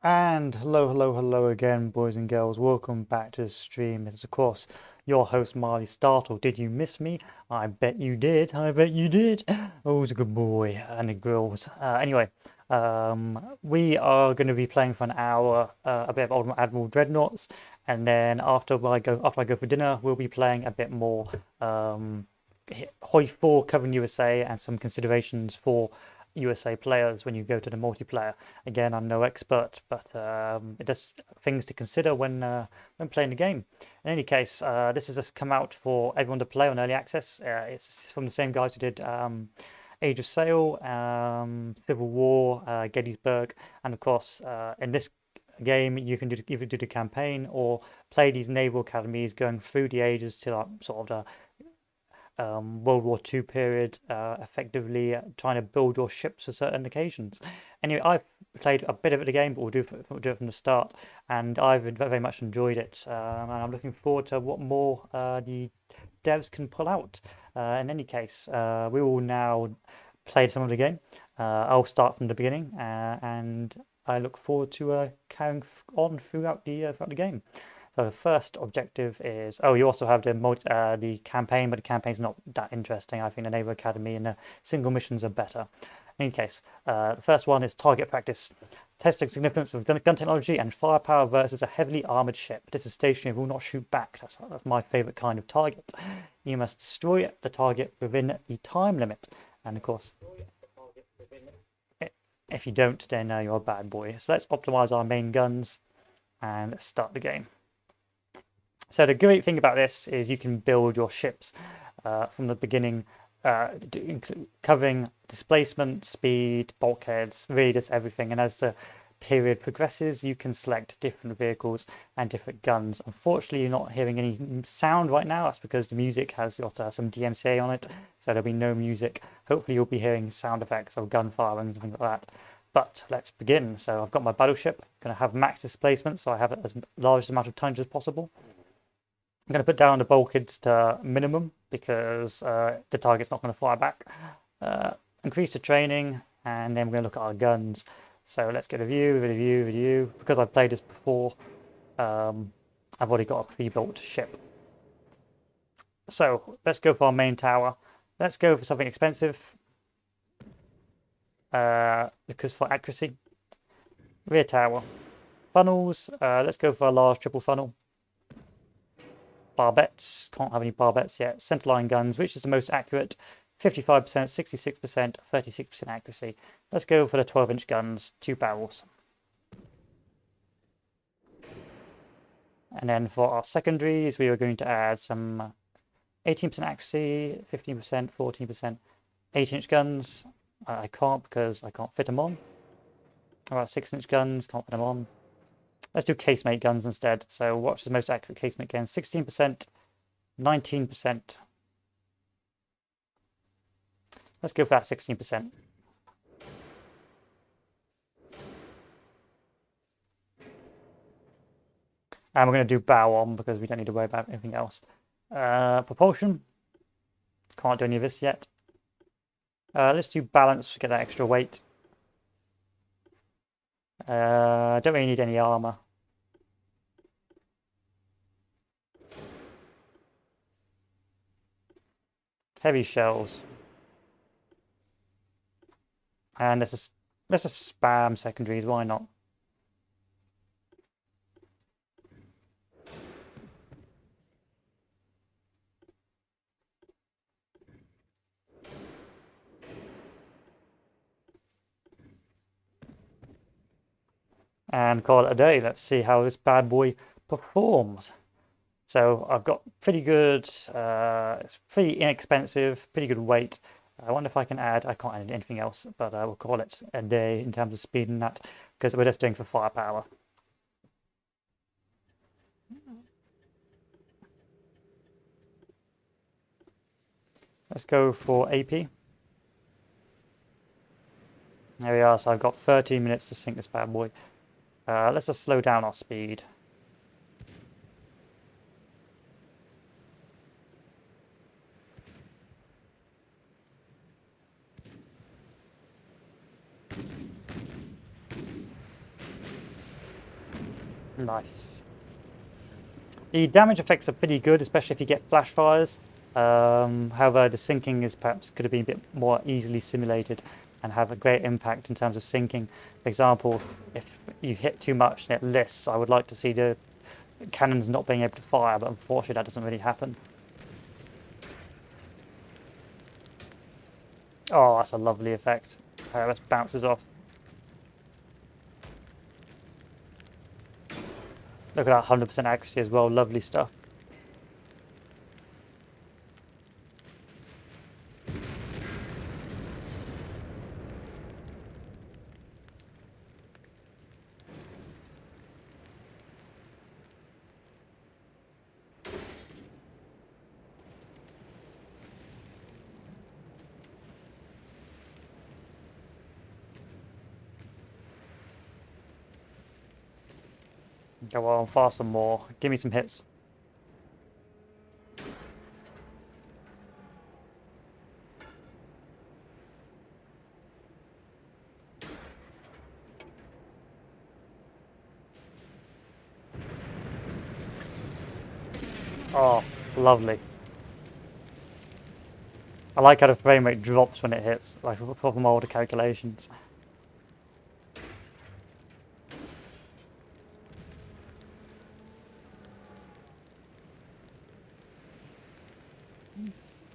And hello again, boys and girls. Welcome back to the stream. It's, of course, your host, Marley Startle. Did you miss me? I bet you did. I bet you did. Oh, he's a good boy. And it grills. Anyway, we are going to be playing for an hour a bit of Admiral Dreadnoughts. And then after I go for dinner, we'll be playing a bit more Hoi 4 covering USA and some considerations for USA players when you go to the multiplayer. Again, I'm no expert, but it does things to consider when playing the game. In any case, this has just come out for everyone to play on early access. It's from the same guys who did Age of Sail, Civil War, Gettysburg, and of course, in this game you can either do the campaign or play these naval academies going through the ages to like, sort of World War II period, effectively trying to build your ships for certain occasions. Anyway, I've played a bit of the game, but we'll do it from the start, and I've very much enjoyed it, and I'm looking forward to what more the devs can pull out. In any case, we will now play some of the game. I'll start from the beginning, and I look forward to carrying on throughout the game. So the first objective is, oh, you also have the campaign, but the campaign's not that interesting. I think the Naval Academy and the single missions are better. In any case, the first one is target practice. Testing significance of gun technology and firepower versus a heavily armored ship. This is stationary, will not shoot back. That's my favorite kind of target. You must destroy the target within the time limit. And of course, if you don't, then you're a bad boy. So let's optimize our main guns and let's start the game. So the great thing about this is you can build your ships from the beginning, covering displacement, speed, bulkheads, really just everything. And as the period progresses, you can select different vehicles and different guns. Unfortunately, you're not hearing any sound right now. That's because the music has got some DMCA on it, so there'll be no music. Hopefully, you'll be hearing sound effects of gunfire and things like that. But let's begin. So I've got my battleship. I'm going to have max displacement, so I have as large amount of tonnage as possible. I'm going to put down the bulkheads to minimum because the target's not going to fire back. Increase the training, and then we're going to look at our guns. So let's get a view. Because I've played this before, I've already got a pre-built ship. So let's go for our main tower. Let's go for something expensive because for accuracy. Rear tower. Funnels, let's go for a large triple funnel. Barbettes, can't have any barbettes yet. Centerline guns, which is the most accurate? 55%, 66%, 36% accuracy. Let's go for the 12-inch guns, 2 barrels. And then for our secondaries, we are going to add some 18% accuracy, 15%, 14%, 8-inch guns. I can't because I can't fit them on. About 6-inch guns, can't fit them on. Let's do casemate guns instead. So what's the most accurate casemate gun? 16%, 19%. Let's go for that 16%. And we're going to do bow on because we don't need to worry about anything else. Propulsion. Can't do any of this yet. Let's do balance to get that extra weight. Don't really need any armor. Heavy shells. And let's just spam secondaries, why not? And call it a day. Let's see how this bad boy performs. So I've got pretty good, it's pretty inexpensive, pretty good weight. I wonder if I can add, I can't add anything else, but I will call it a day in terms of speed and that, because we're just doing for firepower. Let's go for AP. There we are, so I've got 13 minutes to sink this bad boy. Let's just slow down our speed. Nice. The damage effects are pretty good, especially if you get flash fires. However, the sinking is perhaps could have been a bit more easily simulated and have a great impact in terms of sinking. For example, if you hit too much and it lists, I would like to see the cannons not being able to fire, but unfortunately that doesn't really happen. Oh, that's a lovely effect. That bounces off. Look at that 100% accuracy as well, lovely stuff. Go on, fire some more. Give me some hits. Oh, lovely. I like how the frame rate drops when it hits, like from older calculations.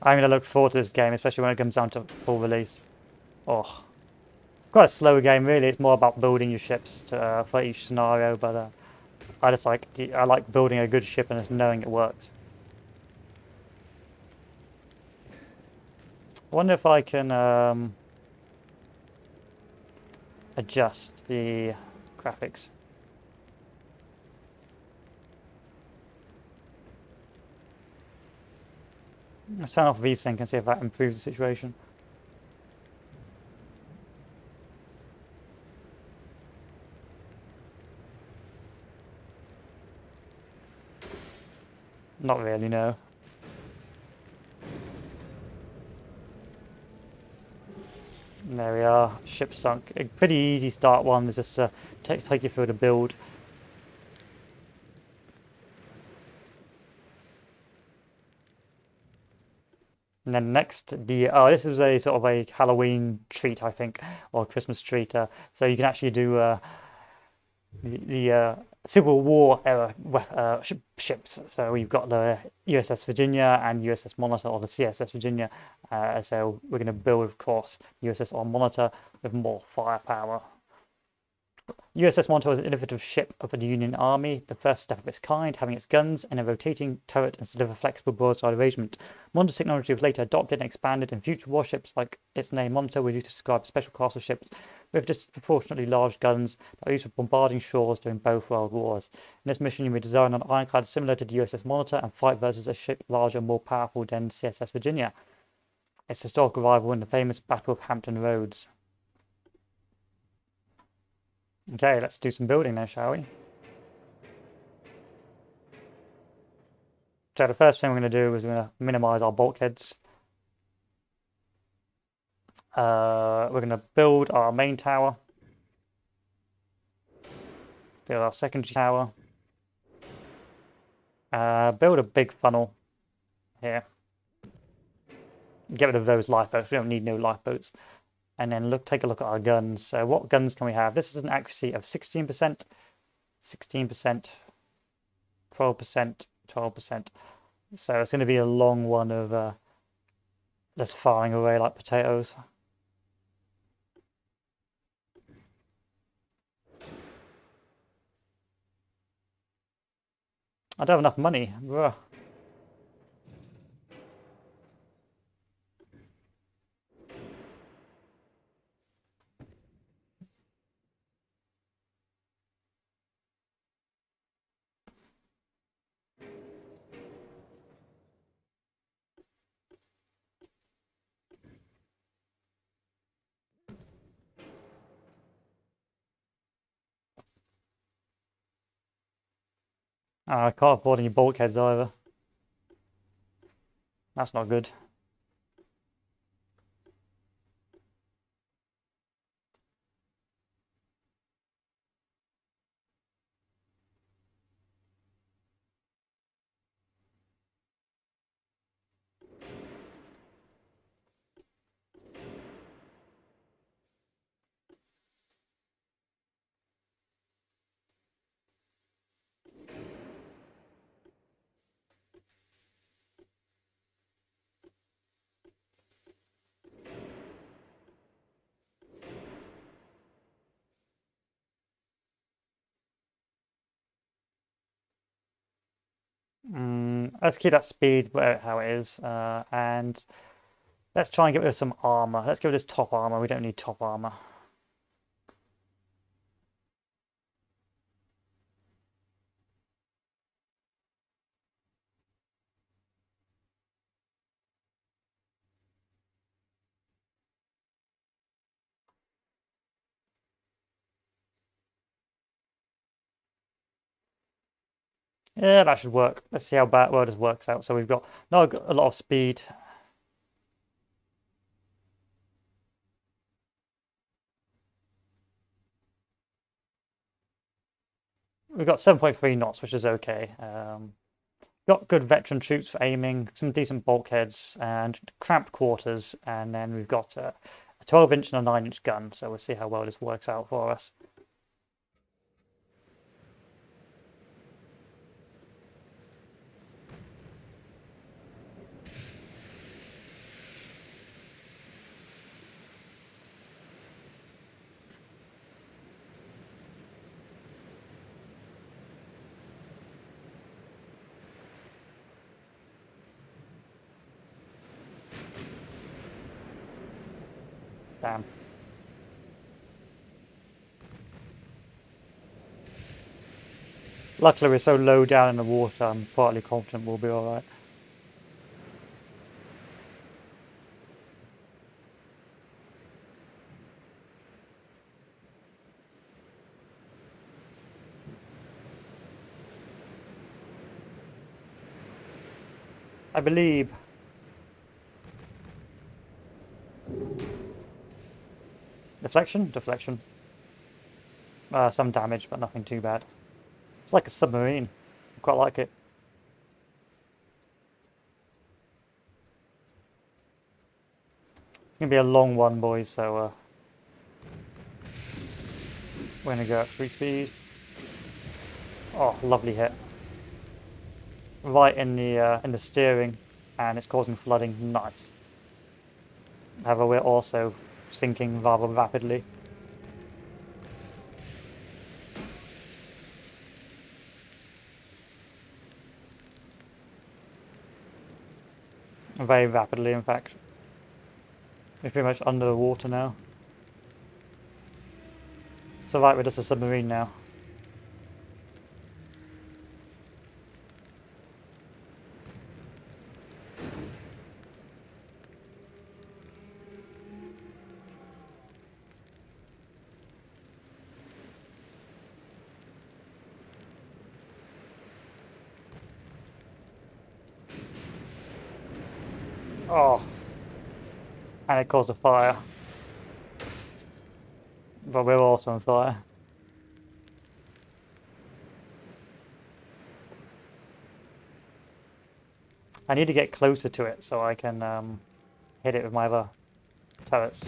I'm going to look forward to this game, especially when it comes down to full release. Oh, quite a slow game really. It's more about building your ships for each scenario, but I like building a good ship and just knowing it works. I wonder if I can adjust the graphics. Let's turn off VSync and see if that improves the situation. Not really, no. There we are, ship sunk. A pretty easy start one is just to take you through the build. And then next, this is a sort of a Halloween treat, I think, or Christmas treat. So you can actually do the Civil War era ships. So we've got the USS Virginia and USS Monitor, or the CSS Virginia. So we're going to build, of course, USS Monitor with more firepower. USS Monitor was an innovative ship of the Union Army, the first step of its kind, having its guns and a rotating turret instead of a flexible broadside arrangement. Monitor technology was later adopted and expanded in future warships, like its name Monitor was used to describe special class of ships with disproportionately large guns that were used for bombarding shores during both world wars. In this mission, you may design an ironclad similar to the USS Monitor and fight versus a ship larger and more powerful than CSS Virginia. Its historical rival in the famous Battle of Hampton Roads. Okay, let's do some building now, shall we? So the first thing we're going to do is we're going to minimize our bulkheads. We're going to build our main tower. Build our secondary tower. Build a big funnel here. Get rid of those lifeboats. We don't need no lifeboats. And then take a look at our guns. So what guns can we have? This is an accuracy of 16%, 16%, 12%, 12%. So it's going to be a long one of just firing away like potatoes. I don't have enough money. Ugh. I can't afford any bulkheads either. That's not good. Let's keep that speed how it is, and let's try and get rid of some armor. Let's get rid of this top armor. We don't need top armor. Yeah, that should work. Let's see how well this works out. So we've got now a lot of speed. We've got 7.3 knots, which is okay. Got good veteran troops for aiming, some decent bulkheads, and cramped quarters. And then we've got a 12-inch and a 9-inch gun. So we'll see how well this works out for us. Damn. Luckily, we're so low down in the water, I'm partly confident we'll be alright. I believe. Deflection? Deflection. Some damage, but nothing too bad. It's like a submarine. I quite like it. It's going to be a long one, boys, so we're going to go at 3 speed. Oh, lovely hit. Right in the steering, and it's causing flooding. Nice. However, we're also sinking rather rapidly. Very rapidly, in fact. We're pretty much under the water now. It's alright, we're just a submarine now. Oh. And it caused a fire. But we're also on fire. I need to get closer to it so I can hit it with my other turrets.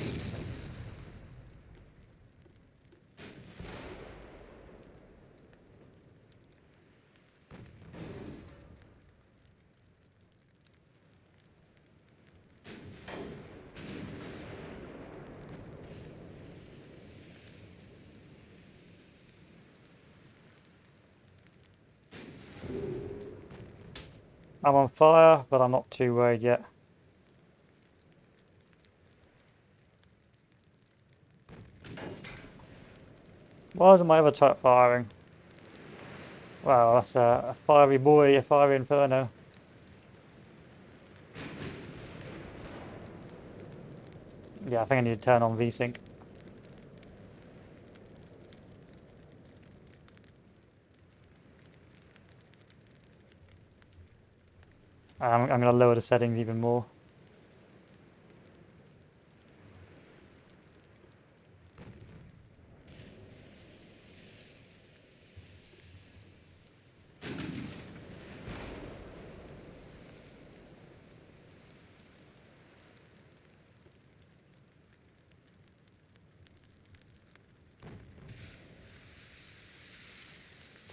I'm on fire, but I'm not too worried yet. Why isn't my other turret firing? Wow, that's a fiery boy, a fiery inferno. Yeah, I think I need to turn on VSync. I'm going to lower the settings even more.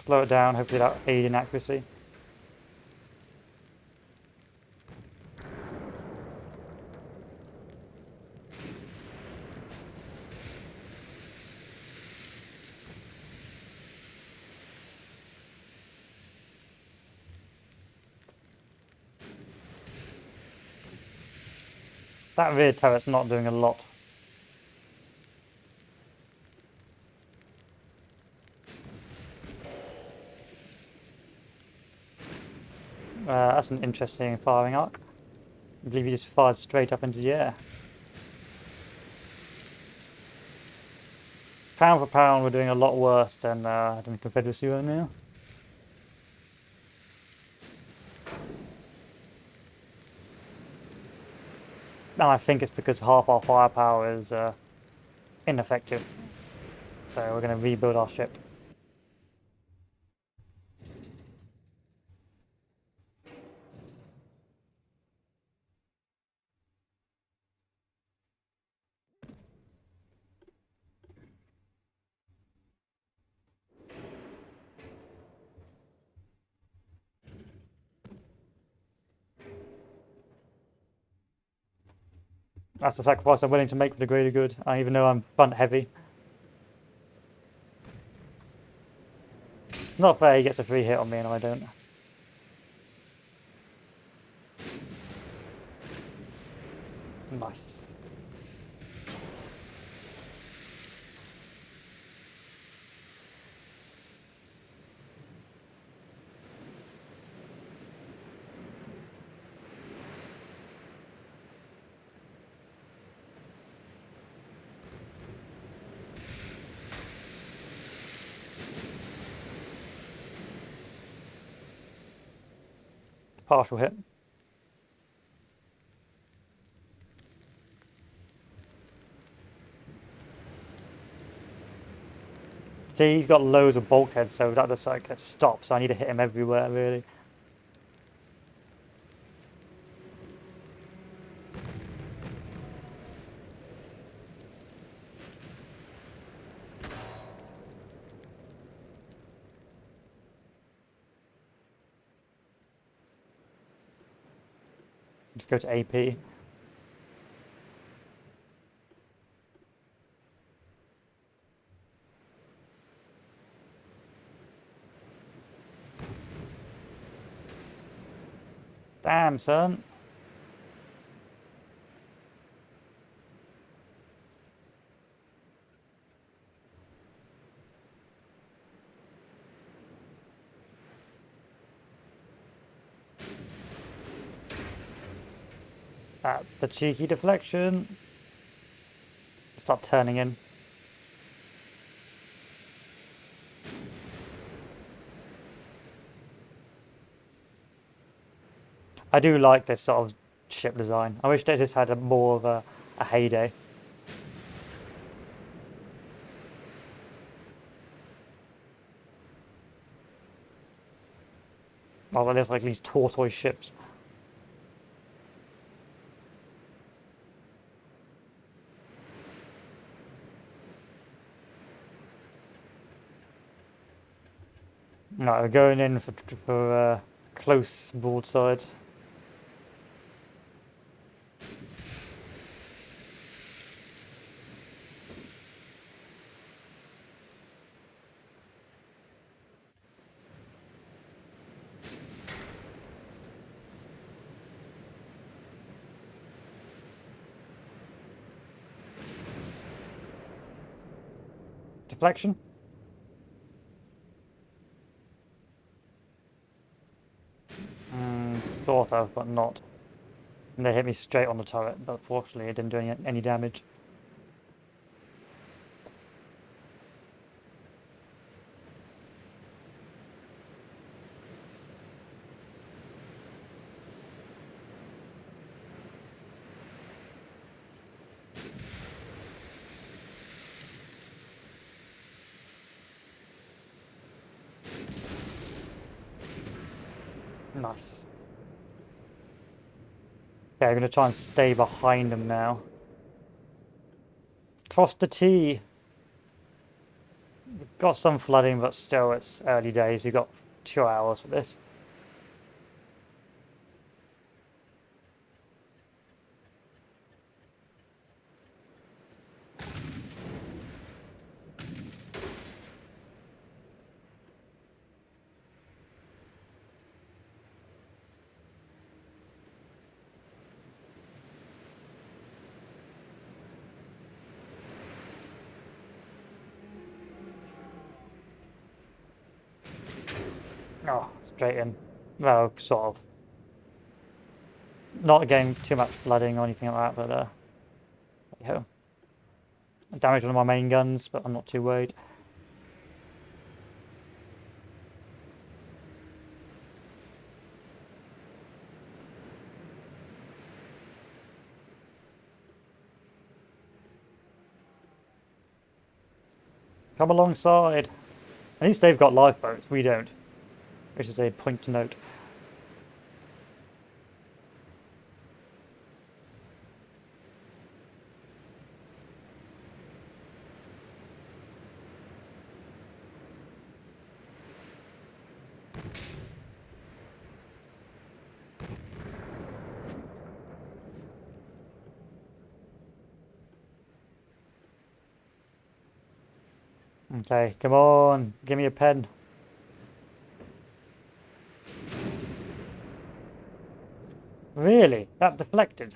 Slow it down, hopefully that'll aid in accuracy. That rear turret's not doing a lot. That's an interesting firing arc. I believe he just fired straight up into the air. Pound for pound, we're doing a lot worse than the Confederacy right now. And I think it's because half our firepower is ineffective. So we're going to rebuild our ship. That's the sacrifice I'm willing to make for the greater good, even though I'm front heavy. Not fair, he gets a free hit on me and I don't. Nice. Partial hit. See, he's got loads of bulkheads, so that just like stops. So I need to hit him everywhere, really. Just go to AP. Damn, son. That's the cheeky deflection. Start turning in. I do like this sort of ship design. I wish they just had more of a heyday. Well, there's like these tortoise ships. No, we're going in for close broadside. Deflection. Thought of, but not. And they hit me straight on the turret, but fortunately it didn't do any damage. Nice. Okay, I'm going to try and stay behind them now. Cross the T. We've got some flooding, but still, it's early days. We've got 2 hours for this. Oh, straight in. Well, sort of. Not getting too much flooding or anything like that, but yeah. Damage one of my main guns, but I'm not too worried. Come alongside. At least they've got lifeboats, we don't. Which is a point to note. Okay, come on, give me a pen. Really? That deflected?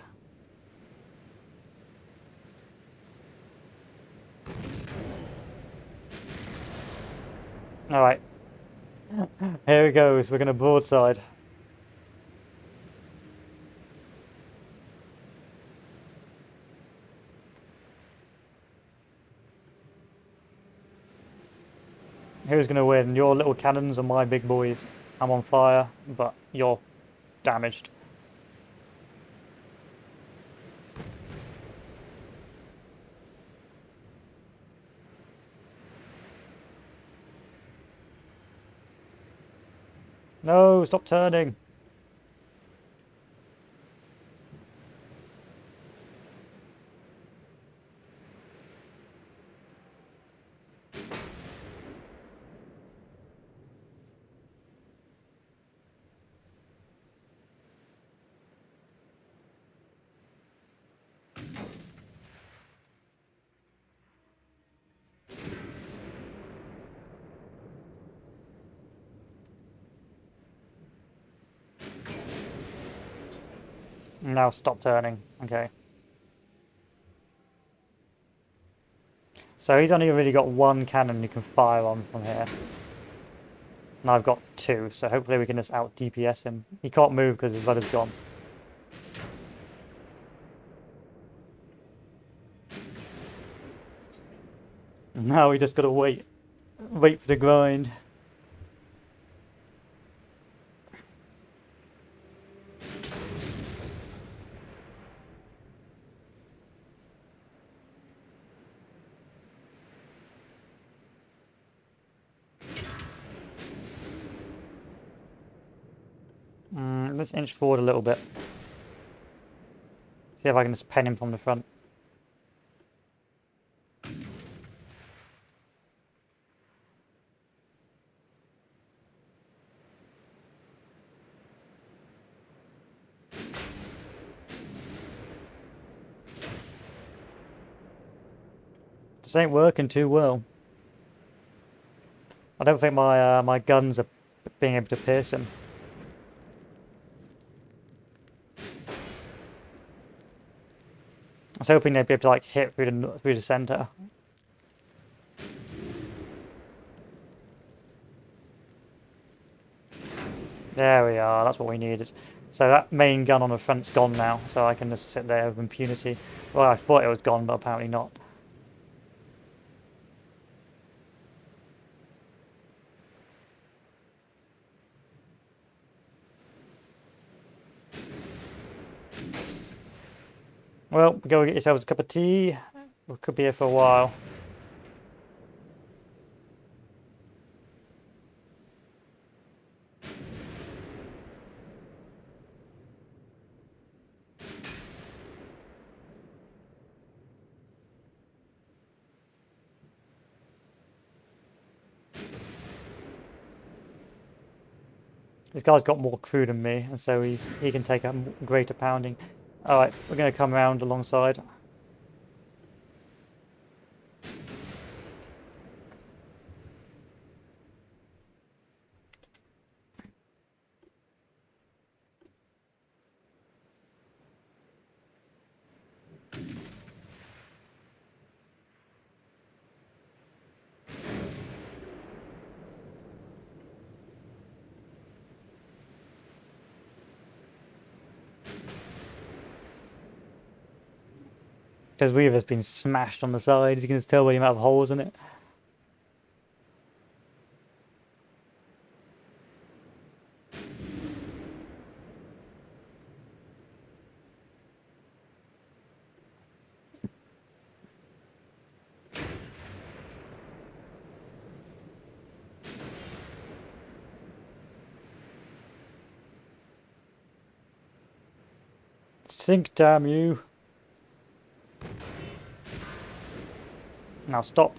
Alright. Here it goes, we're gonna broadside. Who's gonna win? Your little cannons or my big boys? I'm on fire, but you're damaged. No, stop turning. Now stop turning. Okay. So he's only really got one cannon you can fire on from here. And I've got two, so hopefully we can just out DPS him. He can't move because his rudder's gone. Now we just gotta wait. Wait for the grind. Let's inch forward a little bit. See if I can just pen him from the front. This ain't working too well. I don't think my guns are being able to pierce him. I was hoping they'd be able to like hit through the center. There we are. That's what we needed. So that main gun on the front's gone now, so I can just sit there with impunity. Well, I thought it was gone, but apparently not. Well, go get yourselves a cup of tea. We could be here for a while. This guy's got more crew than me, and so he can take a greater pounding. Alright, we're going to come around alongside. because Weaver's been smashed on the sides. You can just tell by the amount of holes in it. Sink, damn you. Now stop.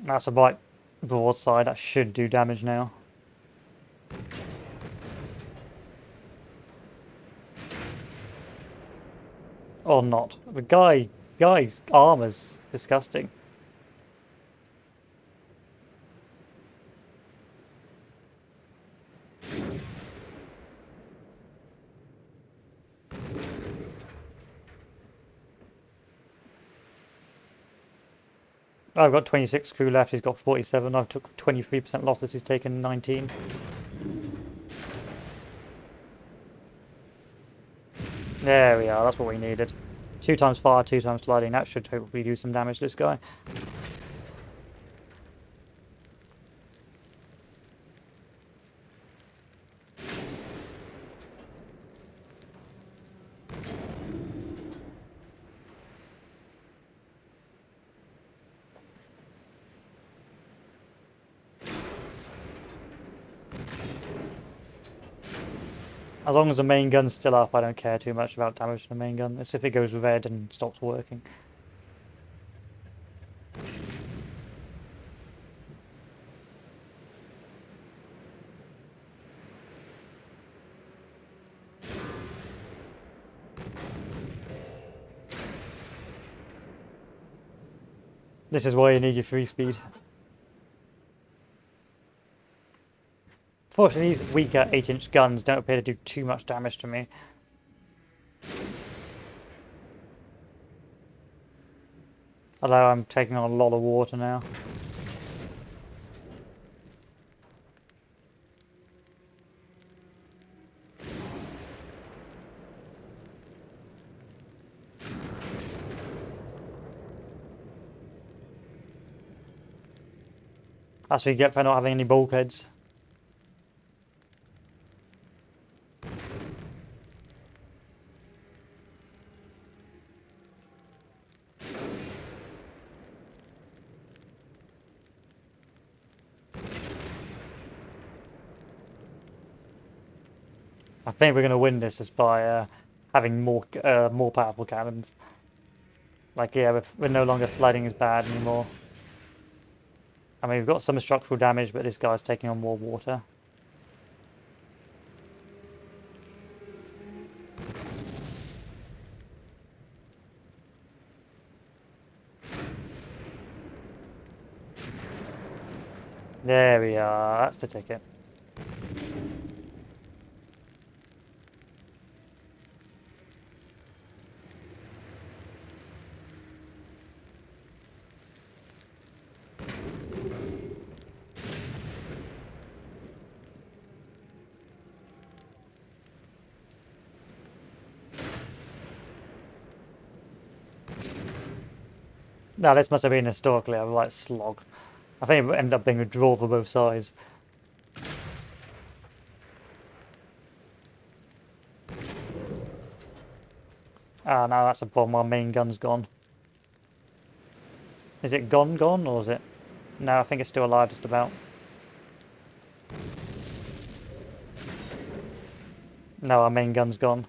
That's a right broadside. That should do damage now. Or not. The guy's armor's disgusting. I've got 26 crew left, he's got 47. I've took 23% losses, he's taken 19. There we are, that's what we needed. 2 times fire, 2 times sliding, that should hopefully do some damage to this guy. As long as the main gun's still up, I don't care too much about damage to the main gun. It's if it goes red and stops working. This is why you need your free speed. Fortunately, these weaker 8-inch guns don't appear to do too much damage to me. Although I'm taking on a lot of water now. That's what you get for not having any bulkheads. I think we're going to win this just by having more powerful cannons. Like, yeah, we're no longer flooding as bad anymore. I mean, we've got some structural damage, but this guy's taking on more water. There we are, that's the ticket. Now, this must have been historically a right slog. I think it ended up being a draw for both sides. Ah, no, that's a problem. Our main gun's gone. Is it gone, or is it? No, I think it's still alive just about. No, our main gun's gone.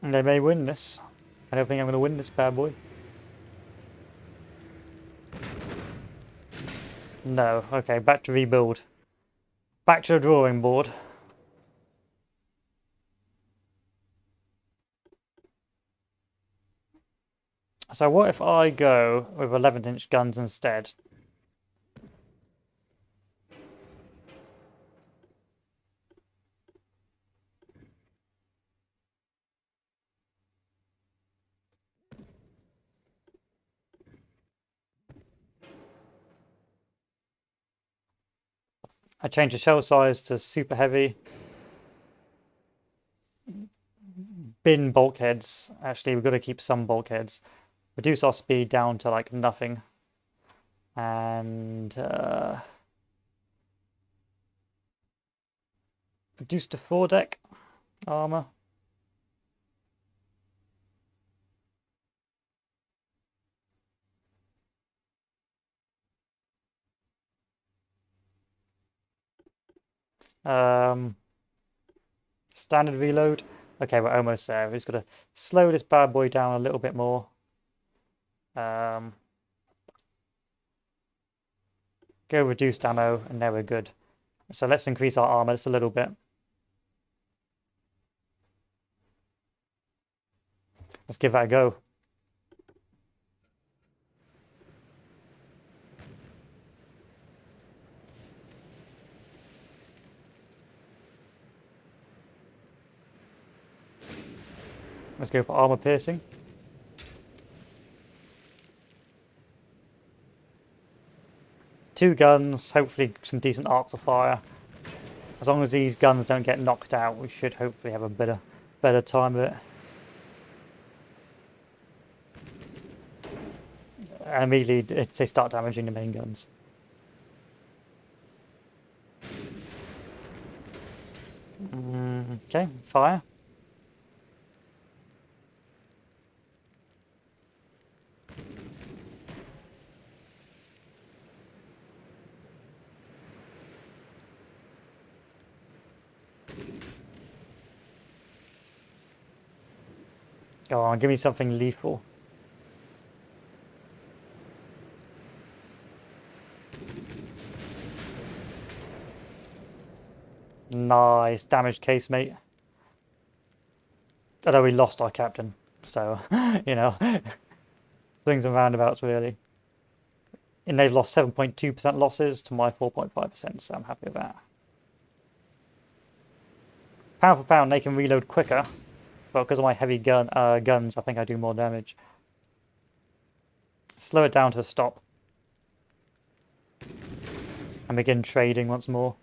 And they may win this. I don't think I'm going to win this bad boy. No. Okay, back to rebuild. Back to the drawing board. So what if I go with 11-inch guns instead? I changed the shell size to super heavy. Bin bulkheads. Actually, we've got to keep some bulkheads. Reduce our speed down to like nothing. And reduce the foredeck armor. Standard reload. Okay, we're almost there. We're just got to slow this bad boy down a little bit more. Go reduced ammo, and now we're good. So let's increase our armor just a little bit. Let's give that a go. Let's go for armor piercing. Two guns, hopefully some decent arcs of fire. As long as these guns don't get knocked out, we should hopefully have a better time of it. And immediately they start damaging the main guns. Okay, fire. Go on, give me something lethal. Nice, damaged casemate. Although we lost our captain, so, you know, swings and roundabouts really. And they've lost 7.2% losses to my 4.5%, so I'm happy with that. Pound for pound, they can reload quicker, but because of my heavy guns, I think I do more damage. Slow it down to a stop. And begin trading once more.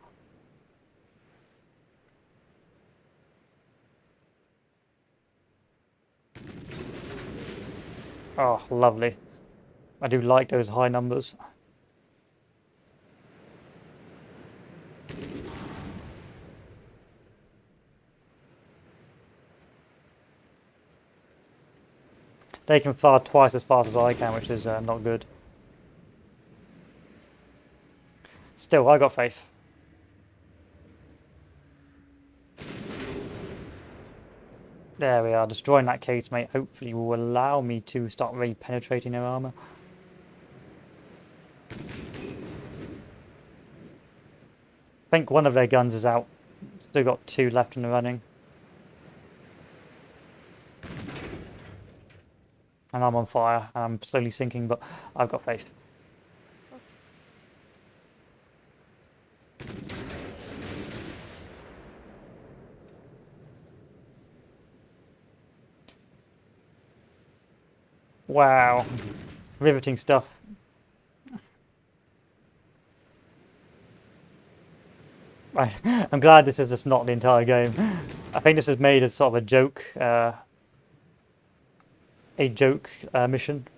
Oh, lovely. I do like those high numbers. They can fire twice as fast as I can, which is not good. Still, I got faith. There we are, destroying that casemate. Hopefully will allow me to start really penetrating their armor. I think one of their guns is out. Still got two left in the running. And I'm on fire. I'm slowly sinking, but I've got faith. Wow. Riveting stuff. Right. I'm glad this is just not the entire game. I think this is made as sort of a joke mission.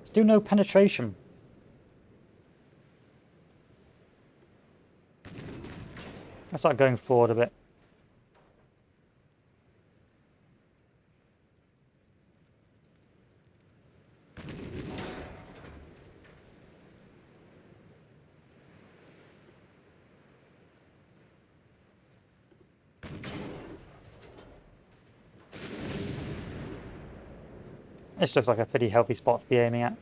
Still no penetration. Let's start going forward a bit. This looks like a pretty healthy spot to be aiming at.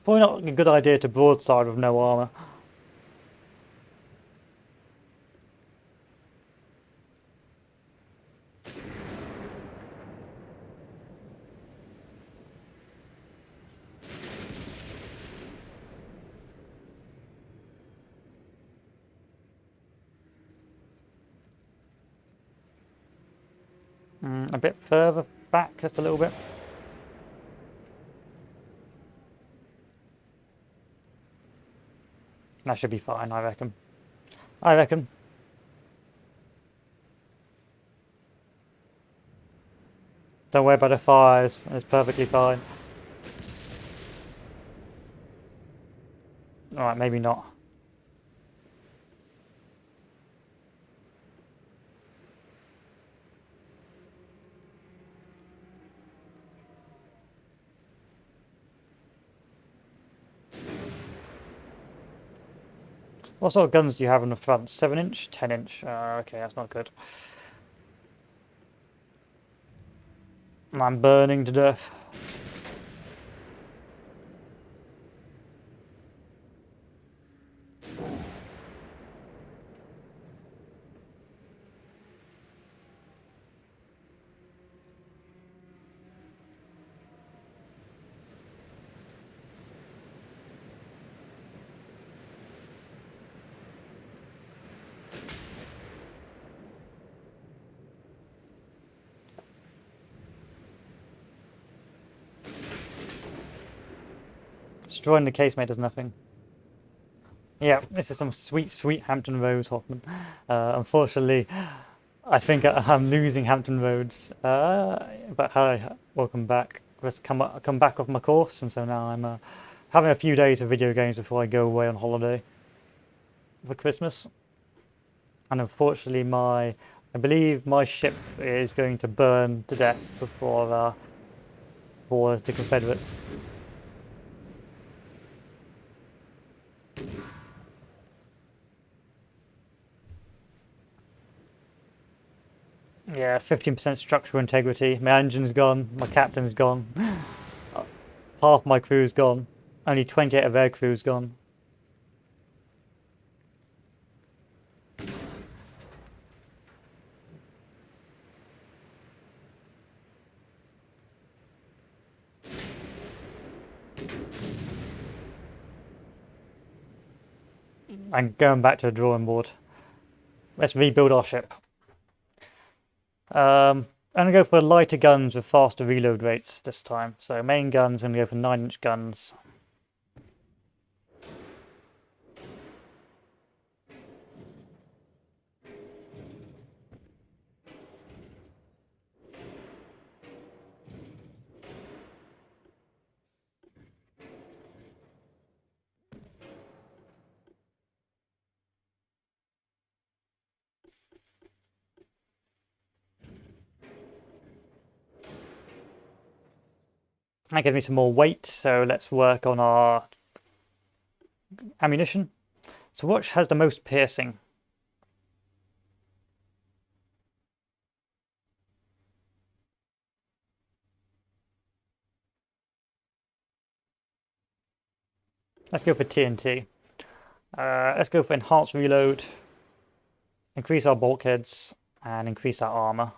Probably not a good idea to broadside with no armor. A bit further back, just a little bit. That should be fine, I reckon. I reckon. Don't worry about the fires. It's perfectly fine. Alright, maybe not. What sort of guns do you have on the front? 7-inch? 10-inch? Okay, that's not good. I'm burning to death. Destroying the casemate does nothing. Yeah, this is some sweet, sweet Hampton Roads, Hoffman. Unfortunately, I think I'm losing Hampton Roads. But hi, welcome back. Just come back off my course, and so now I'm having a few days of video games before I go away on holiday for Christmas. And unfortunately, I believe my ship is going to burn to death before the Confederates. Yeah, 15% structural integrity. My engine's gone. My captain's gone. Half my crew's gone. Only 28 of their crew's gone. I'm going back to the drawing board. Let's rebuild our ship. I'm going to go for lighter guns with faster reload rates this time. So main guns, I'm going to go for 9-inch guns. That gives me some more weight, so let's work on our ammunition. So which has the most piercing? Let's go for TNT. Let's go for enhanced reload, increase our bulkheads, and increase our armor.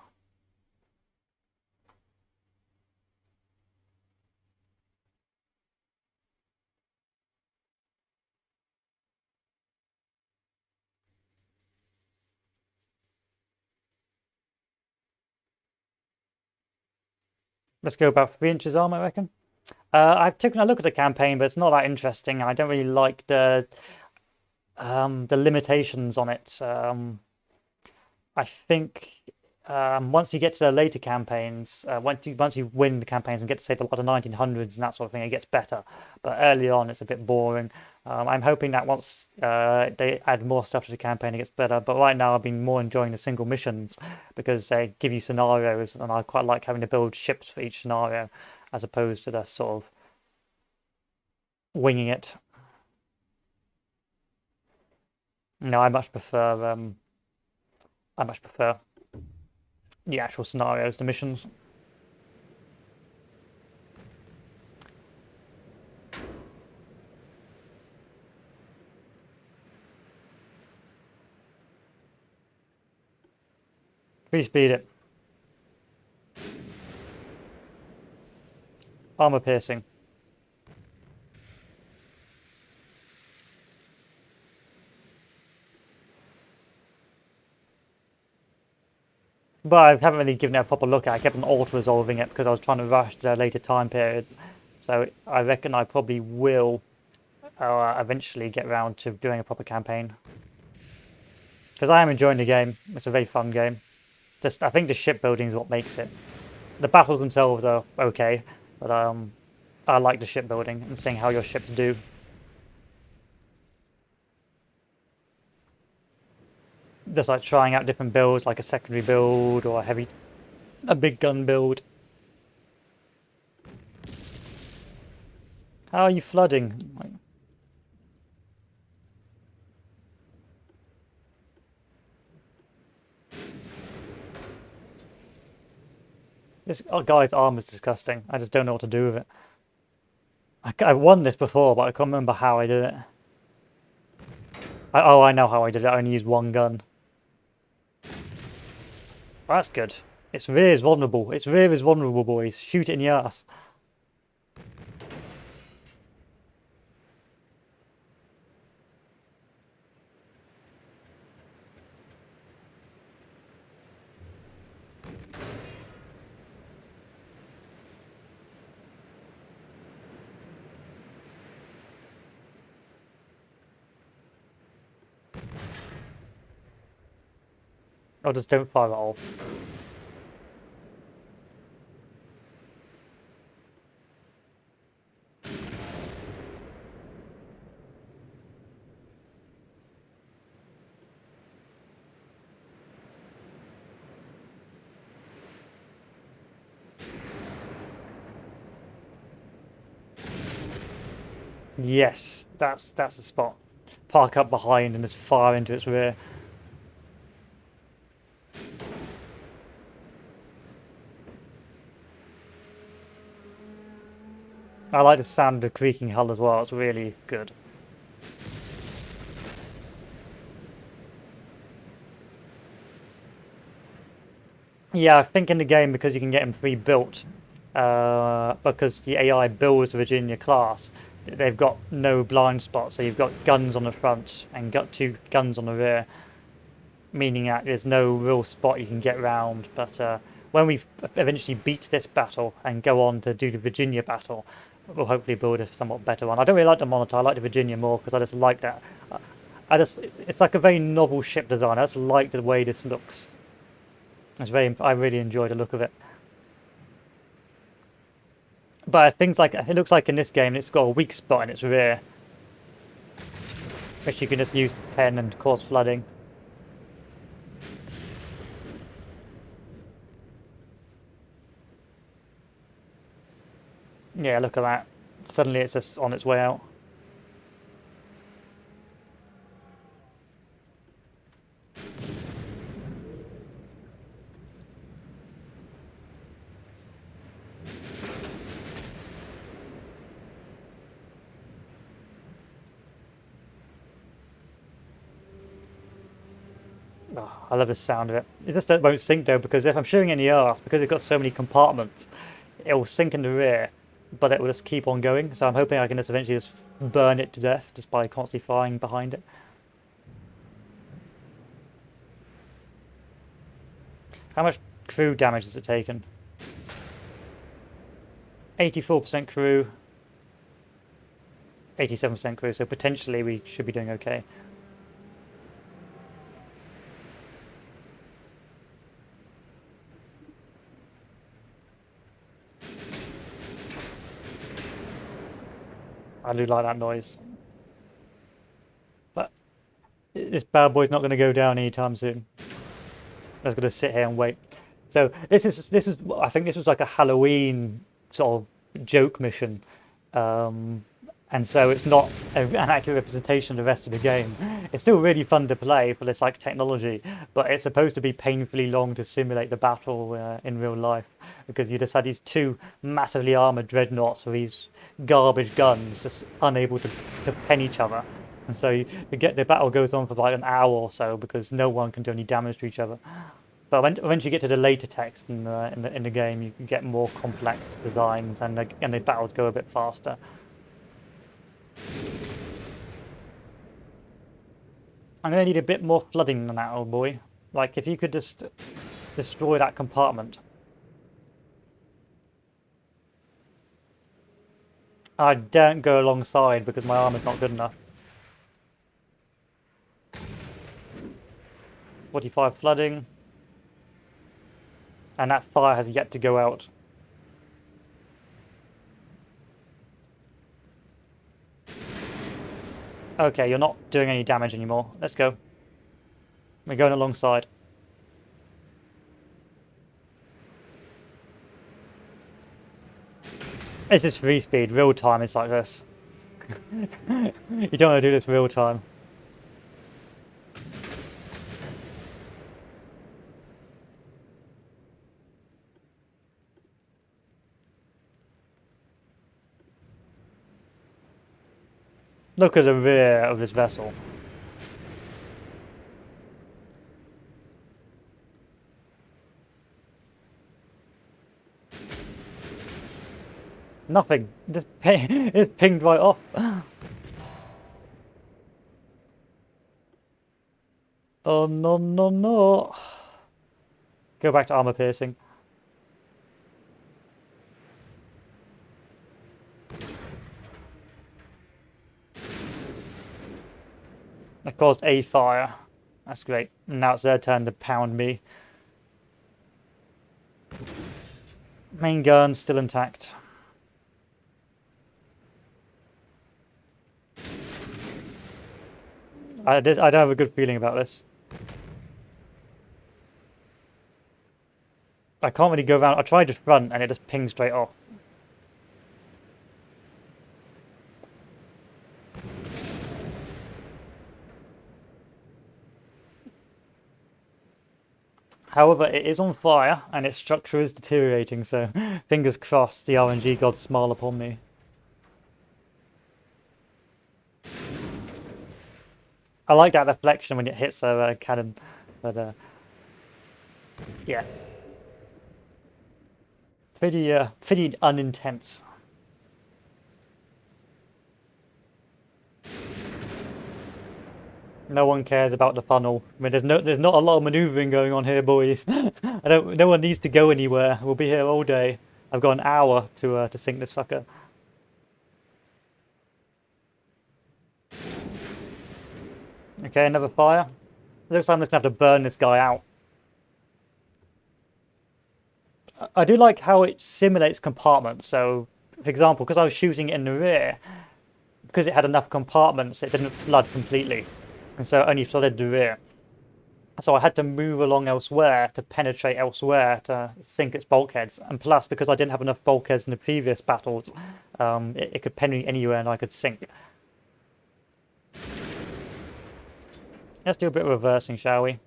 Let's go about 3 inches armor, I reckon. I've taken a look at the campaign, but it's not that interesting. I don't really like the limitations on it. I think once you get to the later campaigns, once you win the campaigns and get to say the lot of 1900s and that sort of thing, it gets better. But early on, it's a bit boring. I'm hoping that once they add more stuff to the campaign, it gets better. But right now, I've been more enjoying the single missions because they give you scenarios, and I quite like having to build ships for each scenario, as opposed to the sort of winging it. No, I much prefer the actual scenarios, the missions. Free speed it. Armor piercing. But I haven't really given it a proper look at it. I kept on auto-resolving it because I was trying to rush the later time periods. So I reckon I probably will eventually get around to doing a proper campaign. Because I am enjoying the game. It's a very fun game. Just I think the shipbuilding is what makes it. The battles themselves are okay, but I like the shipbuilding and seeing how your ships do. Just like trying out different builds, like a secondary build or a big gun build. How are you flooding? This guy's arm is disgusting. I just don't know what to do with it. I won this before, but I can't remember how I did it. Oh, I know how I did it. I only used one gun. That's good. Its rear is vulnerable. Its rear is vulnerable, boys. Shoot it in the ass. Or just don't fire at all. Yes, that's the spot. Park up behind and just fire into its rear. I like the sound of the creaking hull as well. It's really good. Yeah, I think in the game because you can get them pre-built, because the AI builds the Virginia class, they've got no blind spots. So you've got guns on the front and got two guns on the rear, meaning that there's no real spot you can get round. But when we eventually beat this battle and go on to do the Virginia battle, we'll hopefully build a somewhat better one. I don't really like the Monitor. I like the Virginia more because I just like that. It's like a very novel ship design. I just like the way this looks. I really enjoy the look of it. But things like it looks like in this game, it's got a weak spot in its rear, which you can just use to pen and cause flooding. Yeah, look at that. Suddenly it's just on its way out. Oh, I love the sound of it. It just won't sink though, because if I'm shooting in the arse, because it's got so many compartments, it will sink in the rear, but it will just keep on going. So I'm hoping I can just eventually just burn it to death just by constantly firing behind it. How much crew damage has it taken? 84% crew, 87% crew, so potentially we should be doing okay. I do like that noise. But this bad boy's not going to go down anytime soon. I was going to sit here and wait. So this is I think this was like a Halloween sort of joke mission, and so it's not an accurate representation of the rest of the game. It's still really fun to play for this like technology, but it's supposed to be painfully long to simulate the battle in real life, because you just had these two massively armored dreadnoughts with these garbage guns just unable to pen each other. And so the battle goes on for like an hour or so because no one can do any damage to each other. But once you get to the later text in the game, you can get more complex designs, and the battles go a bit faster. I'm gonna need a bit more flooding than that, old boy. Like if you could just destroy that compartment. I don't go alongside because my armor's not good enough. 45 flooding. And that fire has yet to go out. Okay, you're not doing any damage anymore. Let's go. We're going alongside. This is free speed. Real time is like this. You don't want to do this real time. Look at the rear of this vessel. Nothing. It's pinged right off. Oh no no no. Go back to armor piercing. That caused a fire. That's great. Now it's their turn to pound me. Main gun still intact. I don't have a good feeling about this. I can't really go around. I tried to front and it just pinged straight off. However, it is on fire and its structure is deteriorating, so fingers crossed the RNG gods smile upon me. I like that reflection when it hits a cannon, but yeah. Pretty unintense. No one cares about the funnel. I mean, there's not a lot of manoeuvring going on here, boys. No one needs to go anywhere. We'll be here all day. I've got an hour to sink this fucker. Okay, another fire. Looks like I'm just gonna have to burn this guy out. I do like how it simulates compartments. So, for example, because I was shooting it in the rear, because it had enough compartments, it didn't flood completely. And so it only flooded the rear. So I had to move along elsewhere to penetrate elsewhere to sink its bulkheads. And plus, because I didn't have enough bulkheads in the previous battles, it could penetrate anywhere and I could sink. Let's do a bit of reversing, shall we?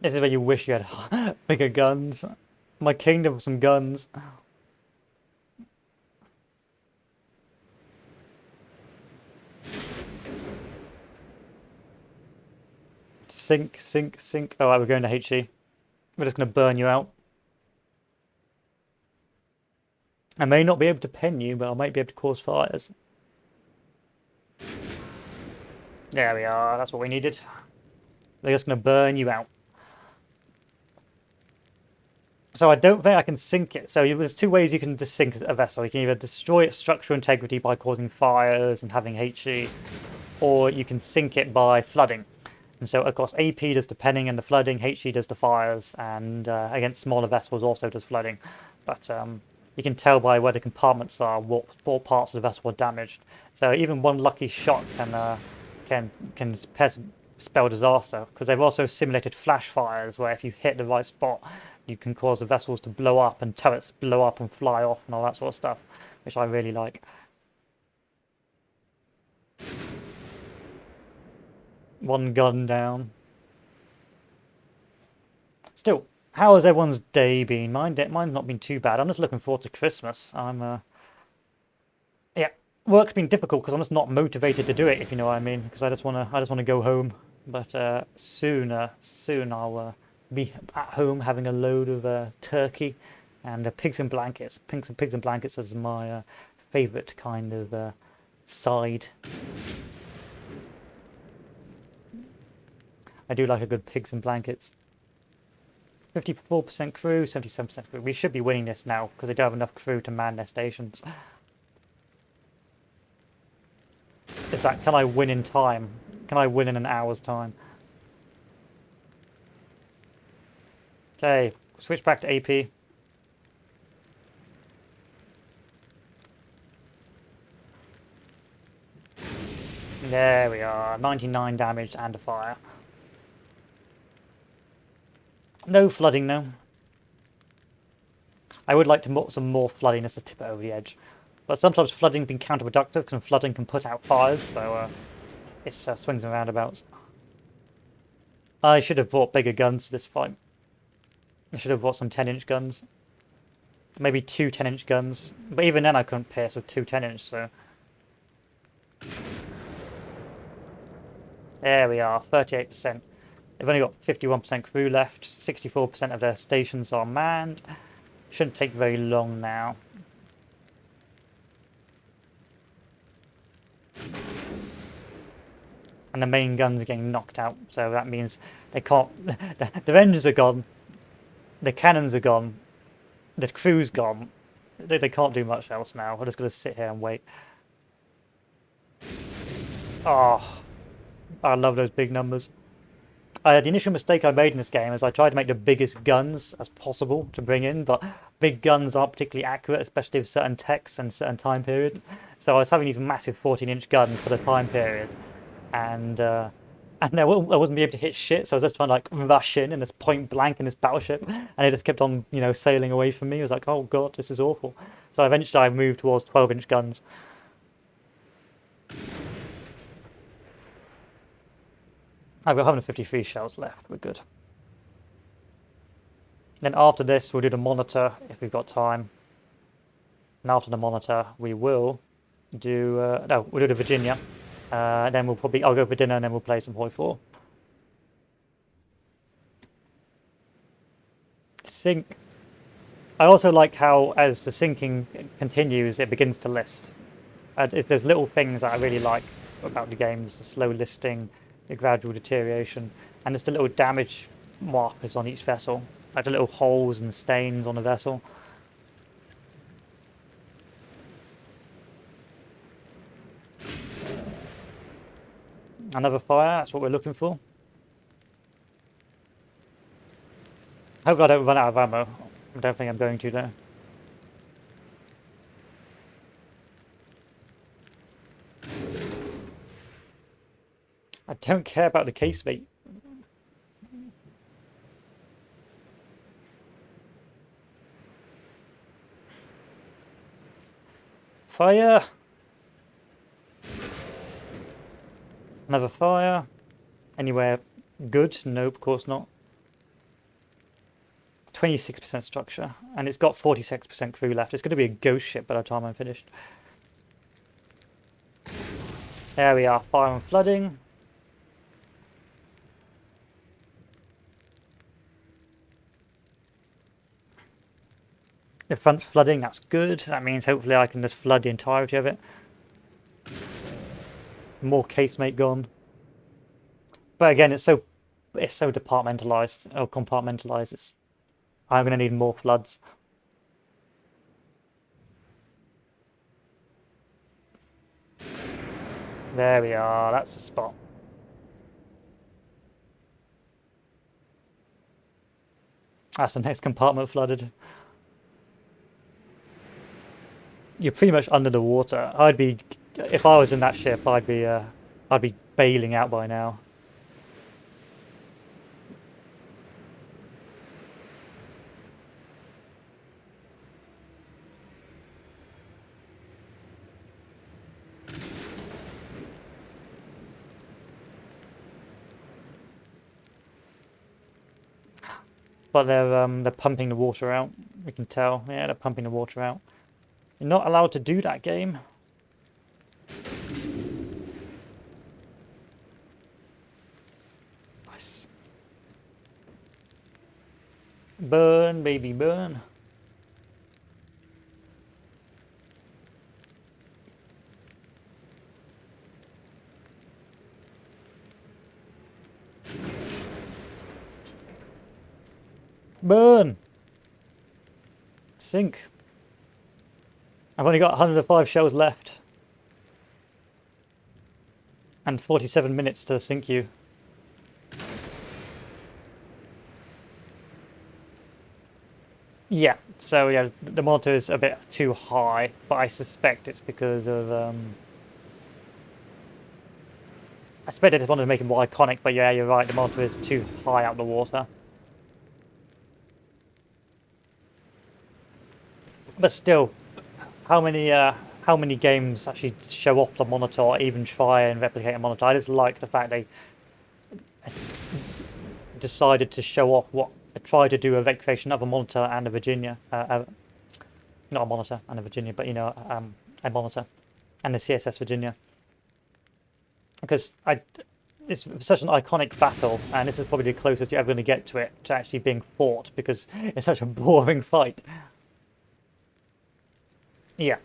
This is where you wish you had bigger guns. My kingdom with some guns. Sink, sink, sink. Oh, right, we're going to HE. We're just going to burn you out. I may not be able to pen you, but I might be able to cause fires. There we are. That's what we needed. They're just going to burn you out. So I don't think I can sink it. So there's two ways you can just sink a vessel. You can either destroy its structural integrity by causing fires and having HE, or you can sink it by flooding. And so, of course, AP does the penning and the flooding, HE does the fires, and against smaller vessels also does flooding. But you can tell by where the compartments are what parts of the vessel are damaged. So even one lucky shot can spell disaster, because they've also simulated flash fires where if you hit the right spot, you can cause the vessels to blow up and turrets blow up and fly off and all that sort of stuff, which I really like. One gun down. Still, how has everyone's day been? Mine's not been too bad. I'm just looking forward to Christmas. Yeah, work's been difficult because I'm just not motivated to do it, if you know what I mean. Because I just wanna go home. But soon I'll be at home having a load of turkey and pigs in blankets. Pigs in blankets is my favourite kind of side. I do like a good pigs in blankets. 54% crew, 77% crew. We should be winning this now because they don't have enough crew to man their stations. Is that, can I win in time? Can I win in an hour's time? Okay, switch back to AP. There we are, 99 damage and a fire. No flooding though. I would like to put some more flooding just to tip it over the edge. But sometimes flooding can be counterproductive because flooding can put out fires, so it's swings and roundabouts. I should have brought bigger guns to this fight. I should have brought some 10-inch guns. Maybe 2 10-inch guns. But even then I couldn't pierce with 2 10-inch, so... There we are, 38%. They've only got 51% crew left, 64% of their stations are manned. Shouldn't take very long now. And the main guns are getting knocked out, so that means they can't... the engines are gone, the cannons are gone, the crew's gone. They can't do much else now. We're just going to sit here and wait. Oh, I love those big numbers. The initial mistake I made in this game is I tried to make the biggest guns as possible to bring in, but big guns aren't particularly accurate, especially with certain texts and certain time periods. So I was having these massive 14-inch guns for the time period, and I wasn't able to hit shit, so I was just trying to like rush in this point blank in this battleship, and it just kept on, you know, sailing away from me. I was like, oh god, this is awful. So eventually I moved towards 12-inch guns. I've got 153 shells left, we're good. Then after this, we'll do the monitor if we've got time. And after the monitor, we will do, no, we'll do the Virginia. Then we'll probably, I'll go for dinner and then we'll play some Hoi 4. Sink. I also like how, as the sinking continues, it begins to list. There's little things that I really like about the games, the slow listing, the gradual deterioration, and just the little damage markers on each vessel, like the little holes and stains on the vessel. Another fire, that's what we're looking for. Hope I don't run out of ammo. I don't think I'm going to though. I don't care about the casemate. Fire! Another fire. Anywhere good? Nope, of course not. 26% structure, and it's got 46% crew left. It's going to be a ghost ship by the time I'm finished. There we are, fire and flooding. The front's flooding, that's good. That means hopefully I can just flood the entirety of it. More casemate gone. But again, it's so departmentalized or compartmentalized. I'm going to need more floods. There we are, that's the spot. That's the next compartment flooded. You're pretty much under the water. If I was in that ship, I'd be bailing out by now. But they're pumping the water out. We can tell. Yeah, they're pumping the water out. You're not allowed to do that, game. Nice. Burn, baby, burn. Burn! Sink. I've only got 105 shells left. And 47 minutes to sink you. Yeah, so yeah, the monitor is a bit too high, but I suspect it's because of I suspect they just wanted to make it more iconic, but yeah, you're right, the monitor is too high out the water. But still, how many games actually show off the monitor or even try and replicate a monitor? I just like the fact they decided to show off what try to do a recreation of a monitor and a Virginia, not a monitor and a Virginia, but you know, a monitor and the CSS Virginia, because it's such an iconic battle, and this is probably the closest you're ever going to get to it to actually being fought because it's such a boring fight. Yeah,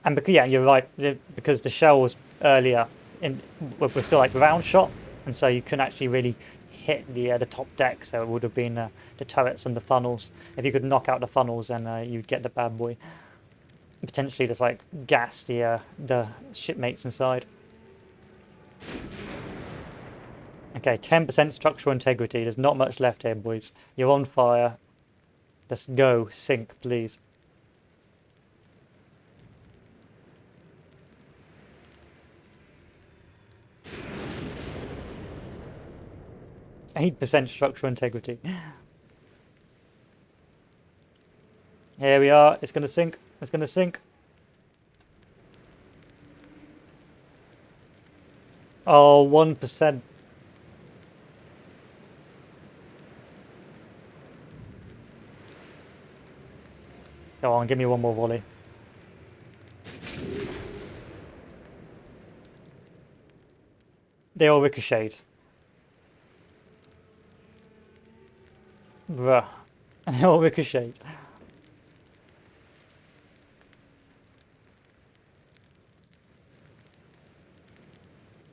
and because yeah, you're right, because the shell was earlier in were still like round shot, and so you couldn't actually really hit the top deck, so it would have been the turrets and the funnels. If you could knock out the funnels, then you'd get the bad boy. Potentially just like gas the shipmates inside. Okay, 10% structural integrity. There's not much left here, boys. You're on fire. Let's go. Sink, please. 8% structural integrity. Here we are. It's going to sink. It's going to sink. Oh, 1%. Go on, give me one more volley. They all ricocheted. Bruh. They all ricocheted.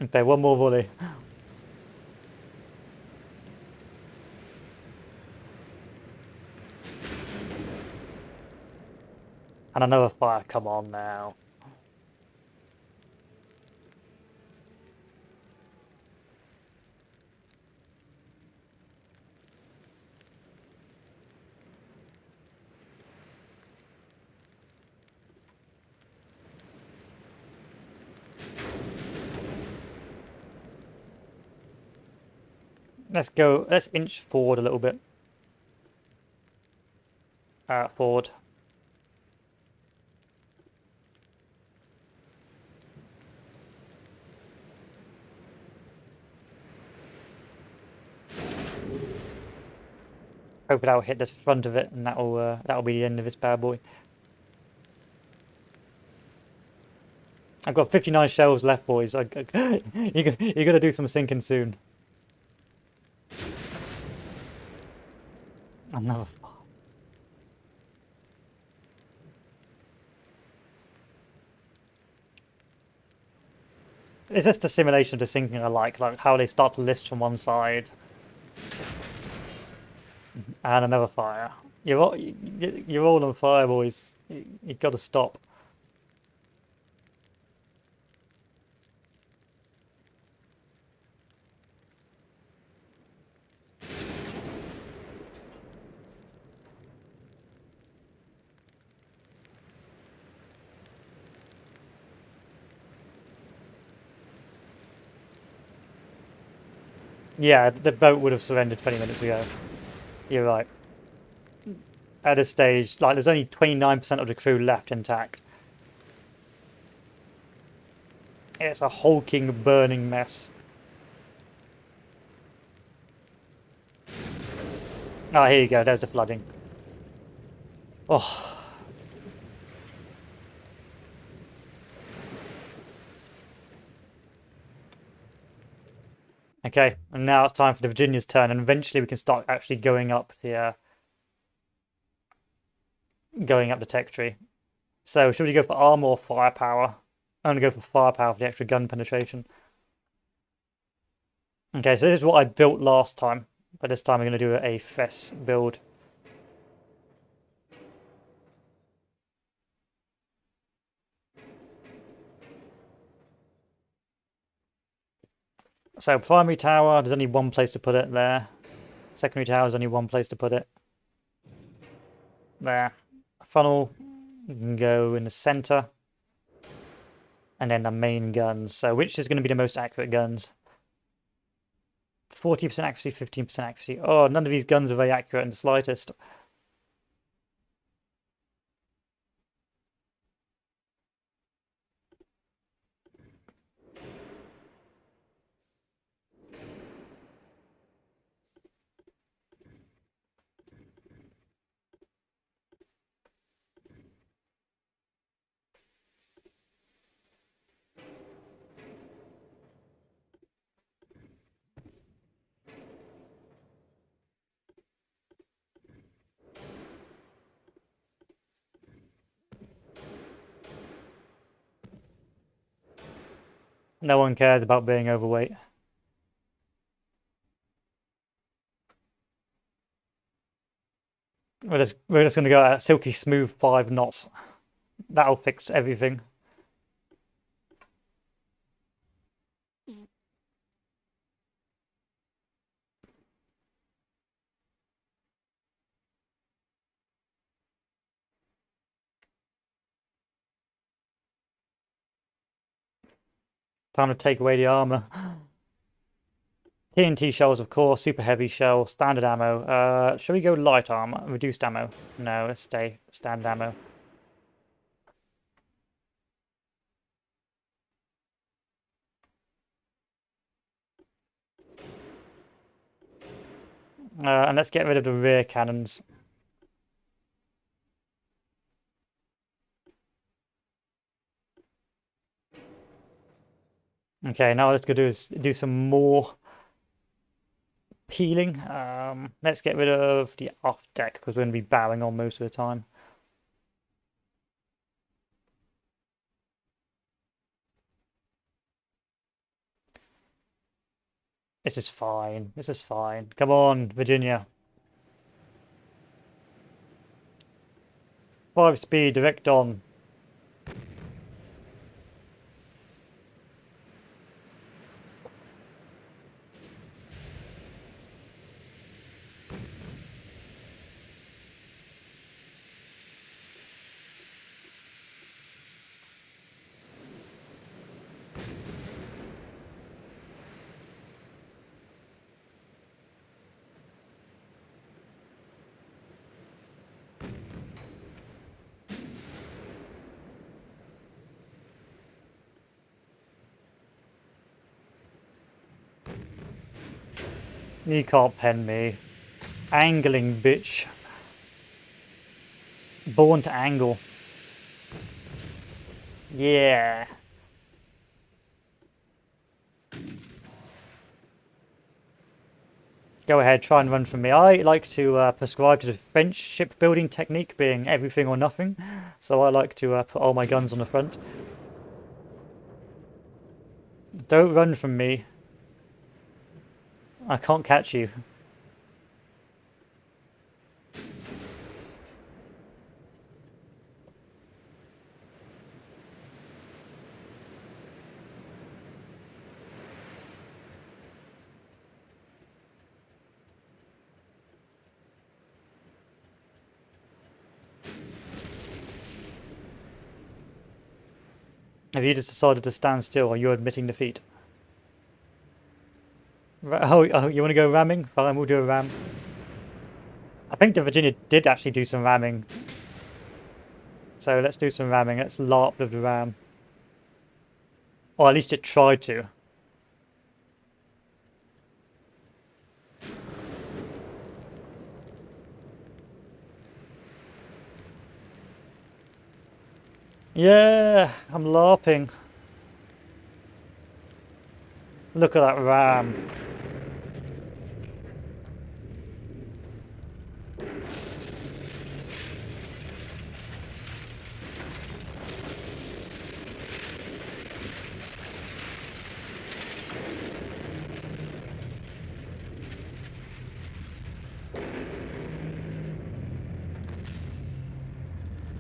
Okay, one more volley. And another fire. Come on now. Let's go. Let's inch forward a little bit. Forward. Hope that'll hit the front of it, and that'll be the end of this bad boy. I've got 59 shells left, boys. You're gonna do some sinking soon. Another fire. It's just a simulation to sinking I like how they start to list from one side. And another fire. You're all on fire, boys. You gotta stop. Yeah, the boat would have surrendered 20 minutes ago. You're right. At this stage, like there's only 29% of the crew left intact. It's a hulking, burning mess. Oh, here you go. There's the flooding. Oh. Okay, and now it's time for the Virginia's turn, and eventually we can start actually going up the tech tree. So should we go for armor or firepower? I'm gonna go for firepower for the extra gun penetration. Okay, so this is what I built last time, but this time I'm gonna do a Fess build. So primary tower, there's only one place to put it there. Secondary tower, there's only one place to put it. There. Funnel, you can go in the center. And then the main guns. So which is going to be the most accurate guns? 40% accuracy, 15% accuracy. Oh, none of these guns are very accurate in the slightest. No one cares about being overweight. We're just gonna go at silky smooth 5 knots. That'll fix everything. Time to take away the armor. TNT shells, of course, super heavy shell, standard ammo. Shall we go light armor? Reduced ammo? No, let's stay standard ammo. And let's get rid of the rear cannons. Okay, now let's go do some more peeling. Let's get rid of the off deck because we're going to be bowing on most of the time. This is fine. This is fine. Come on, Virginia. 5 speed, direct on. You can't pen me. Angling, bitch. Born to angle. Yeah. Go ahead, try and run from me. I like to prescribe to the French shipbuilding technique being everything or nothing. So I like to put all my guns on the front. Don't run from me. I can't catch you. Have you just decided to stand still or you're admitting defeat? Oh, you want to go ramming? Fine, we'll do a ram. I think the Virginia did actually do some ramming. So let's do some ramming. Let's LARP with the ram. Or at least it tried to. Yeah, I'm LARPing. Look at that ram.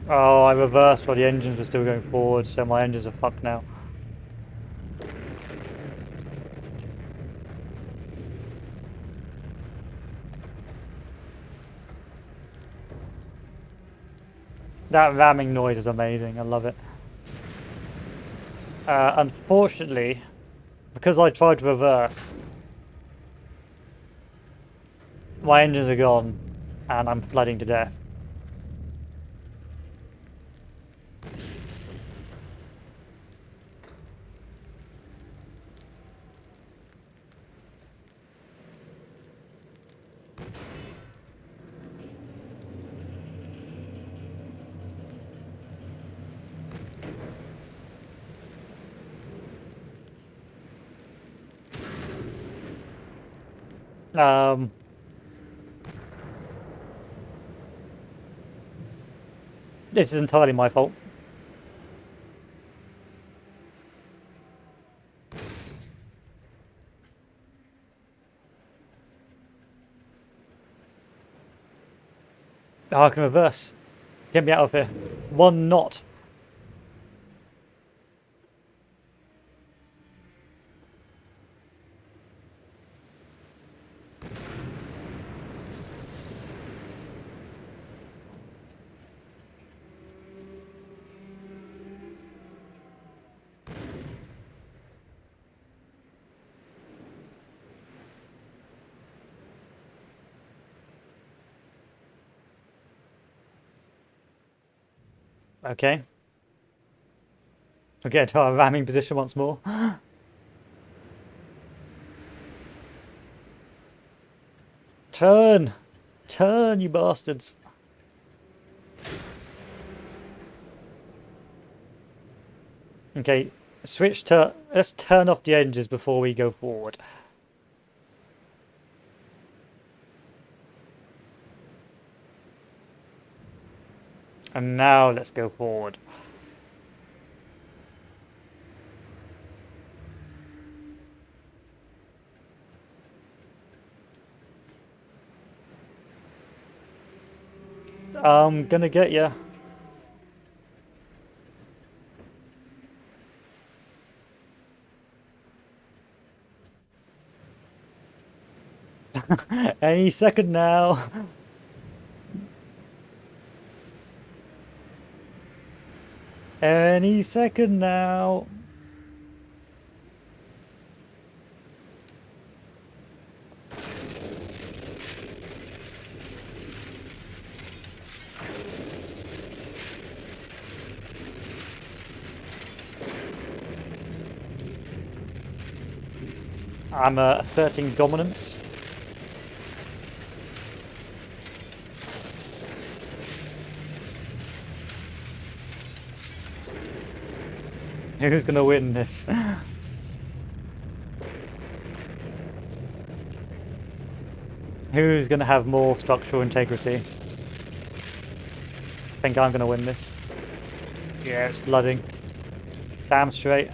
Oh, I reversed while the engines were still going forward, so my engines are fucked now. That ramming noise is amazing. I love it. Unfortunately, because I tried to reverse, my engines are gone, and I'm flooding to death. Um, this is entirely my fault. Oh, I can reverse. Get me out of here. 1 knot. Okay. We'll get into our ramming position once more. Turn! Turn, you bastards! Okay, switch to... Let's turn off the engines before we go forward. And now let's go forward. I'm gonna get ya. Any second now. Any second now. I'm asserting dominance. Who's gonna win this? Who's gonna have more structural integrity? I think I'm gonna win this. Yeah, it's flooding. Damn straight.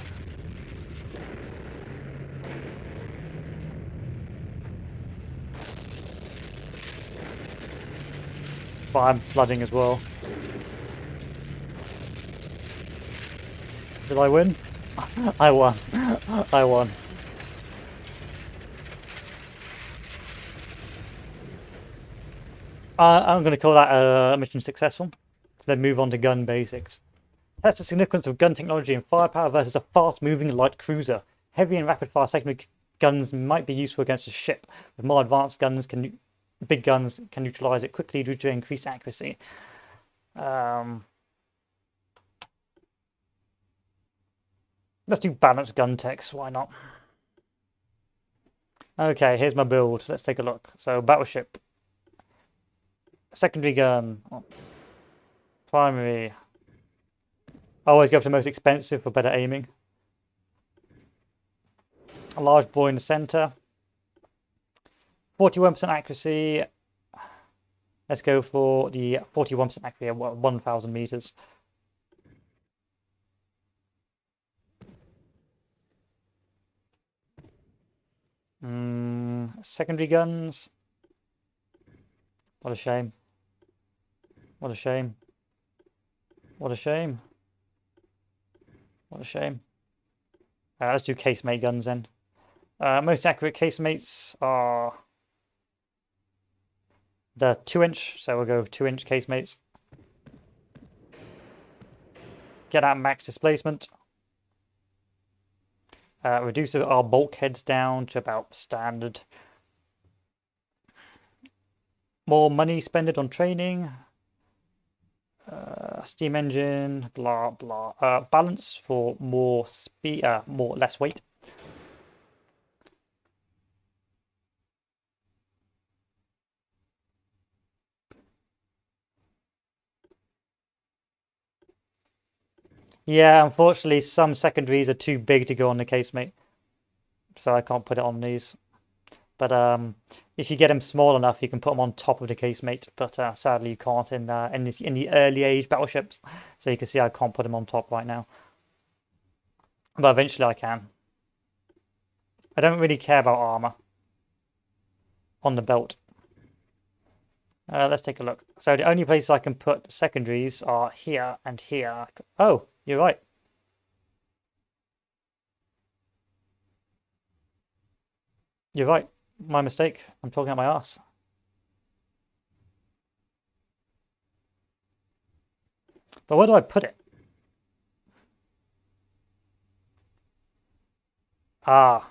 But I'm flooding as well. Did I win? I won. I won. I'm going to call that a mission successful. So then move on to gun basics. Test the significance of gun technology and firepower versus a fast-moving light cruiser. Heavy and rapid-fire secondary guns might be useful against a ship. With more advanced guns, big guns can neutralize it quickly due to increased accuracy. Let's do balanced gun techs. Why not? Okay, here's my build. Let's take a look. So battleship. Secondary gun. Primary. Always go for the most expensive for better aiming. A large bore in the center. 41% accuracy. Let's go for the 41% accuracy at 1,000 meters. Secondary guns. What a shame. What a shame. What a shame. What a shame. Let's do casemate guns then. Most accurate casemates are the 2-inch, so we'll go with 2-inch casemates. Get our max displacement. Reduce our bulkheads down to about standard. More money spent on training. Steam engine, blah blah. Balance for more speed, less weight. Yeah, unfortunately, some secondaries are too big to go on the casemate, so I can't put it on these. But if you get them small enough, you can put them on top of the casemate. But sadly, you can't in the early age battleships. So you can see I can't put them on top right now. But eventually I can. I don't really care about armor on the belt. Let's take a look. So the only places I can put secondaries are here and here. Oh, you're right. You're right. My mistake. I'm talking out my ass. But where do I put it? Ah.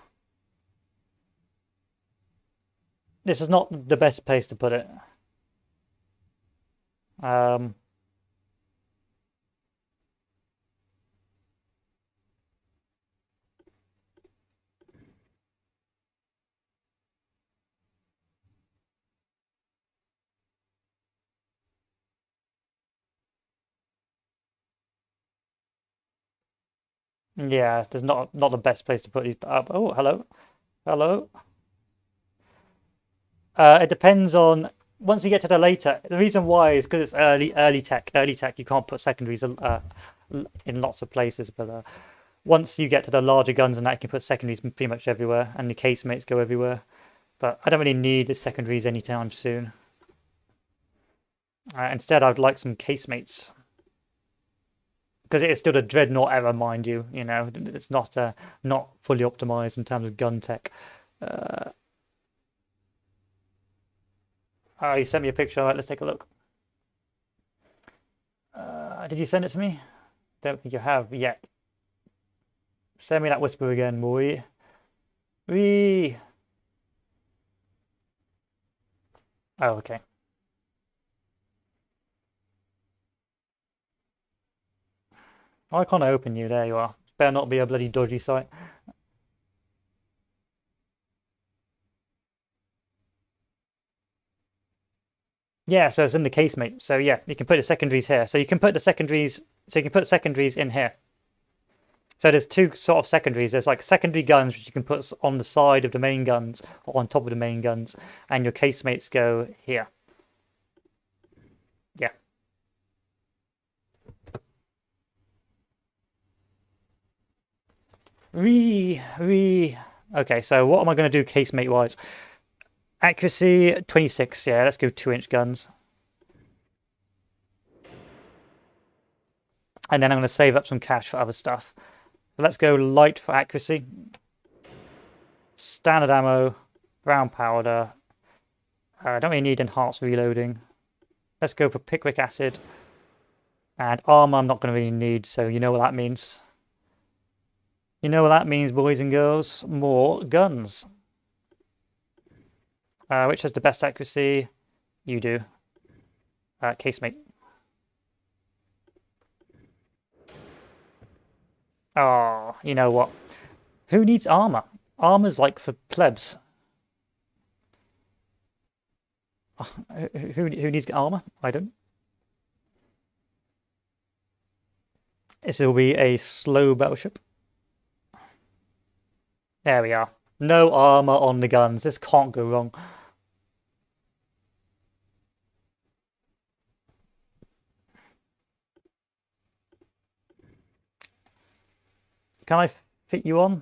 This is not the best place to put it. Yeah, there's not the best place to put these up. Oh, hello. Hello. It depends on once you get to the later. The reason why is because it's early tech. Early tech, you can't put secondaries in lots of places. But once you get to the larger guns and that, you can put secondaries pretty much everywhere, and the casemates go everywhere. But I don't really need the secondaries anytime soon. Instead, I'd like some casemates because it is still the Dreadnought era, mind you. You know, it's not fully optimized in terms of gun tech. Oh, you sent me a picture. All right, let's take a look. Did you send it to me? Don't think you have yet. Send me that whisper again, boy. Wee. Oh, okay. Why can't I open you? There you are. Better not be a bloody dodgy site. Yeah, so it's in the casemate. So yeah, you can put the secondaries here. So you can put the secondaries. So you can put secondaries in here. So there's two sort of secondaries. There's like secondary guns which you can put on the side of the main guns or on top of the main guns, and your casemates go here. Yeah. Okay, so what am I going to do casemate wise? Accuracy 26. Yeah, let's go 2-inch guns. And then I'm going to save up some cash for other stuff. So let's go light for accuracy. Standard ammo, brown powder. I don't really need enhanced reloading. Let's go for picric acid. And armor I'm not going to really need, so you know what that means. You know what that means, boys and girls. More guns. Which has the best accuracy? You do. Casemate. Oh, you know what? Who needs armor? Armor's like for plebs. Who needs armor? I don't. This will be a slow battleship. There we are. No armor on the guns. This can't go wrong. Can I fit you on?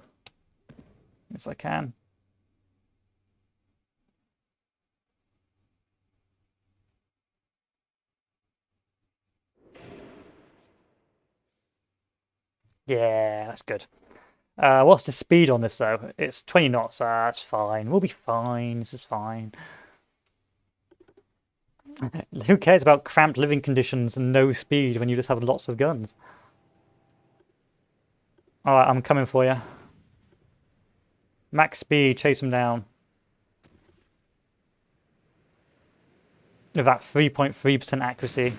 Yes, I can. Yeah, that's good. What's the speed on this though? It's 20 knots. That's fine. We'll be fine. This is fine. Who cares about cramped living conditions and no speed when you just have lots of guns? Alright, I'm coming for you. Max speed, chase them down. With that 3.3% accuracy.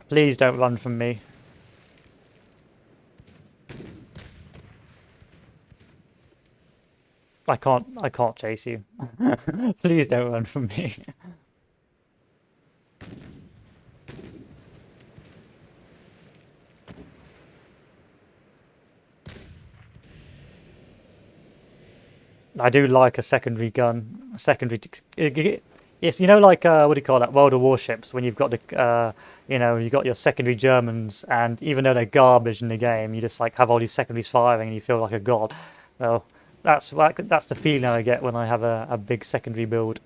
Please don't run from me. I can't chase you. Please don't run from me. I do like a secondary gun. A secondary. It's like what do you call that? World of Warships when you've got the you got your secondary Germans, and even though they're garbage in the game, you just like have all these secondaries firing, and you feel like a god. Well, that's the feeling I get when I have a big secondary build.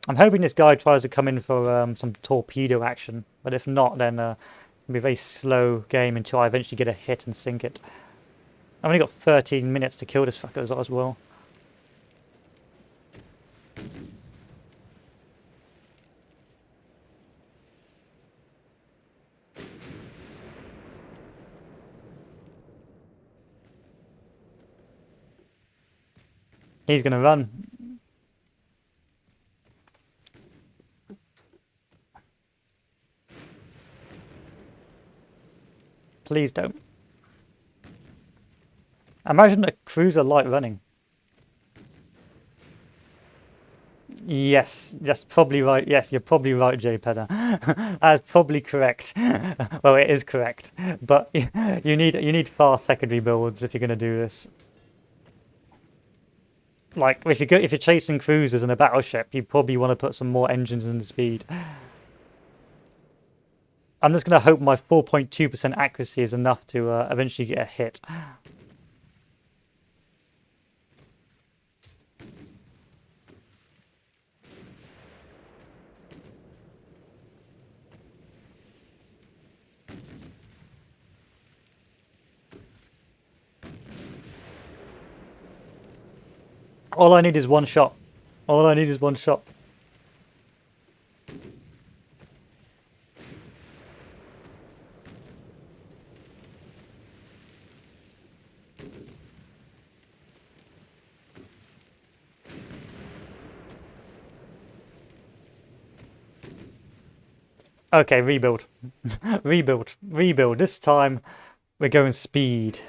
I'm hoping this guy tries to come in for some torpedo action, but if not, then it'll be a very slow game until I eventually get a hit and sink it. I've only got 13 minutes to kill this fucker as well. He's gonna run. Please don't. Imagine a cruiser light running. Yes, that's probably right. Yes, you're probably right, J Pedder. That's probably correct. Well, it is correct, but you need fast secondary builds if you're gonna do this. Like if you're chasing cruisers in a battleship, you probably want to put some more engines in the speed. I'm just gonna hope my 4.2% accuracy is enough to eventually get a hit. All I need is one shot. All I need is one shot. Okay, rebuild. Rebuild. This time we're going speed.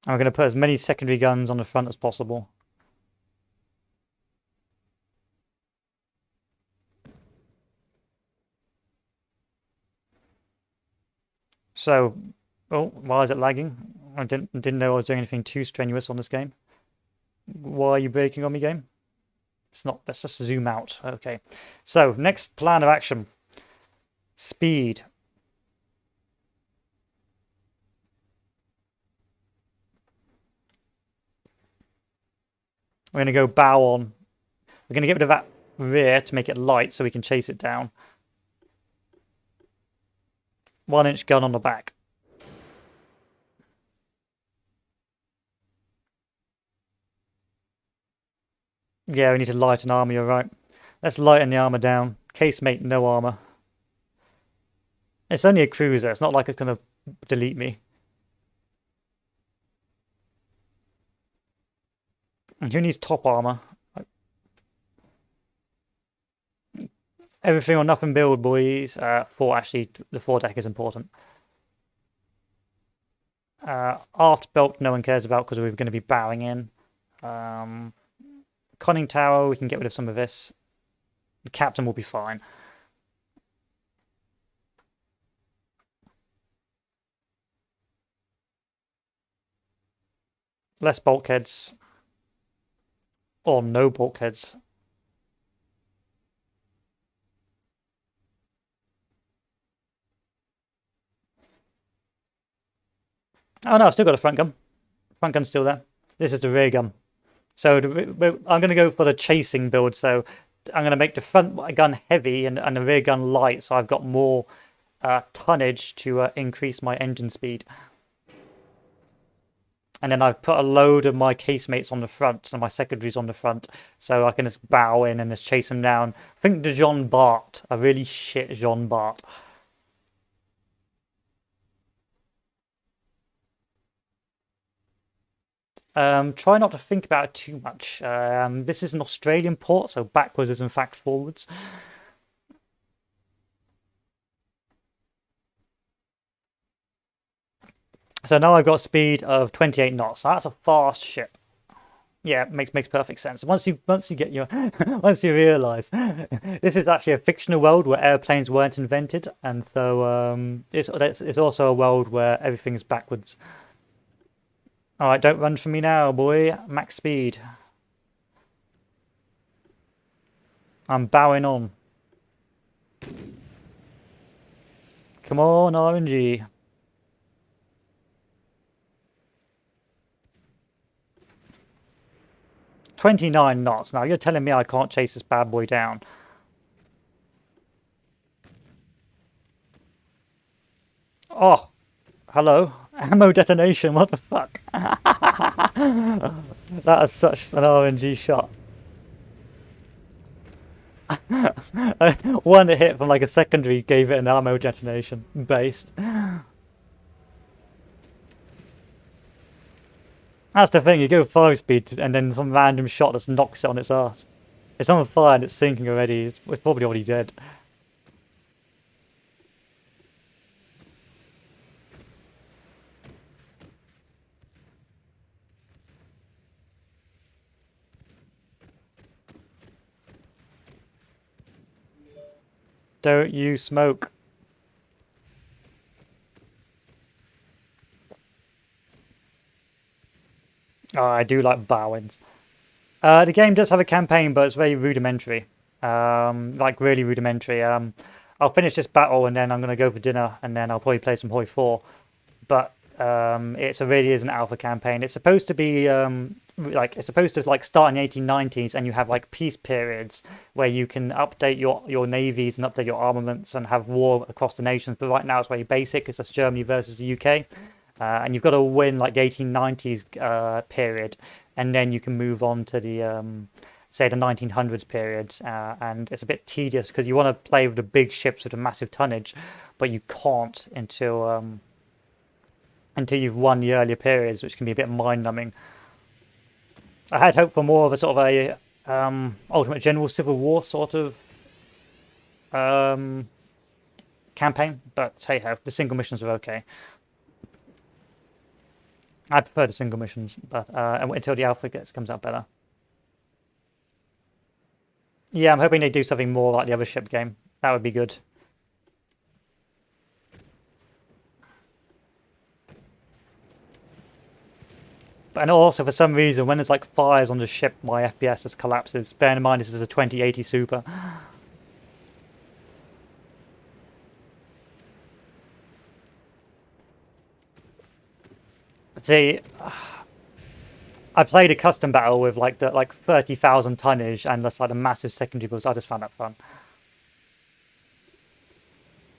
I'm going to put as many secondary guns on the front as possible. So, oh, why is it lagging? I didn't know I was doing anything too strenuous on this game. Why are you breaking on me, game? It's not. Let's just zoom out. Okay. So, next plan of action. Speed. We're going to go bow on. We're going to get rid of that rear to make it light so we can chase it down. 1-inch gun on the back. Yeah, we need to lighten armor, you're right. Let's lighten the armor down. Casemate, no armor. It's only a cruiser. It's not like it's going to delete me. And who needs top armor? Everything on up and build, boys. Actually, the foredeck is important. Aft belt, no one cares about because we're going to be bowing in. Conning tower, we can get rid of some of this. The captain will be fine. Less bulkheads. Or no bulkheads. Oh no, I've still got a front gun. Front gun's still there. This is the rear gun. So I'm going to go for the chasing build. So I'm going to make the front gun heavy and the rear gun light. So I've got more tonnage to increase my engine speed. And then I've put a load of my casemates on the front and my secondaries on the front. So I can just bow in and just chase them down. I think the Jean Bart, a really shit Jean Bart. Try not to think about it too much. This is an Australian port, so backwards is in fact forwards. So now I've got a speed of 28 knots. So that's a fast ship. Yeah, makes perfect sense. Once you get your once you realise this is actually a fictional world where airplanes weren't invented, and so it's also a world where everything is backwards. All right, don't run from me now, boy. Max speed. I'm bowing on. Come on, RNG. 29 knots. Now you're telling me I can't chase this bad boy down. Oh, hello. Ammo detonation, what the fuck? That is such an RNG shot. One hit from like a secondary gave it an ammo detonation based. That's the thing, you go 5 speed and then some random shot just knocks it on its ass. It's on fire and it's sinking already, it's probably already dead. Don't you smoke. Oh, I do like bowings. The game does have a campaign, but it's very rudimentary. Like really rudimentary. I'll finish this battle and then I'm gonna go for dinner and then I'll probably play some Hoi 4. But it really is an alpha campaign. It's supposed to be it's supposed to like start in the 1890s and you have like peace periods where you can update your navies and update your armaments and have war across the nations. But right now it's very basic. It's just Germany versus the UK. And you've got to win like the 1890s period, and then you can move on to the say the 1900s period. And it's a bit tedious because you want to play with the big ships with a massive tonnage, but you can't until you've won the earlier periods, which can be a bit mind-numbing. I had hoped for more of a sort of a Ultimate General Civil War sort of campaign, but hey ho, the single missions are okay. I prefer the single missions, but until the alpha comes out better. Yeah, I'm hoping they do something more like the other ship game. That would be good. And also, for some reason, when there's like fires on the ship, my FPS just collapses. Bearing in mind this is a 2080 Super. See, I played a custom battle with like 30,000 tonnage and just like a massive secondary boost. I just found that fun.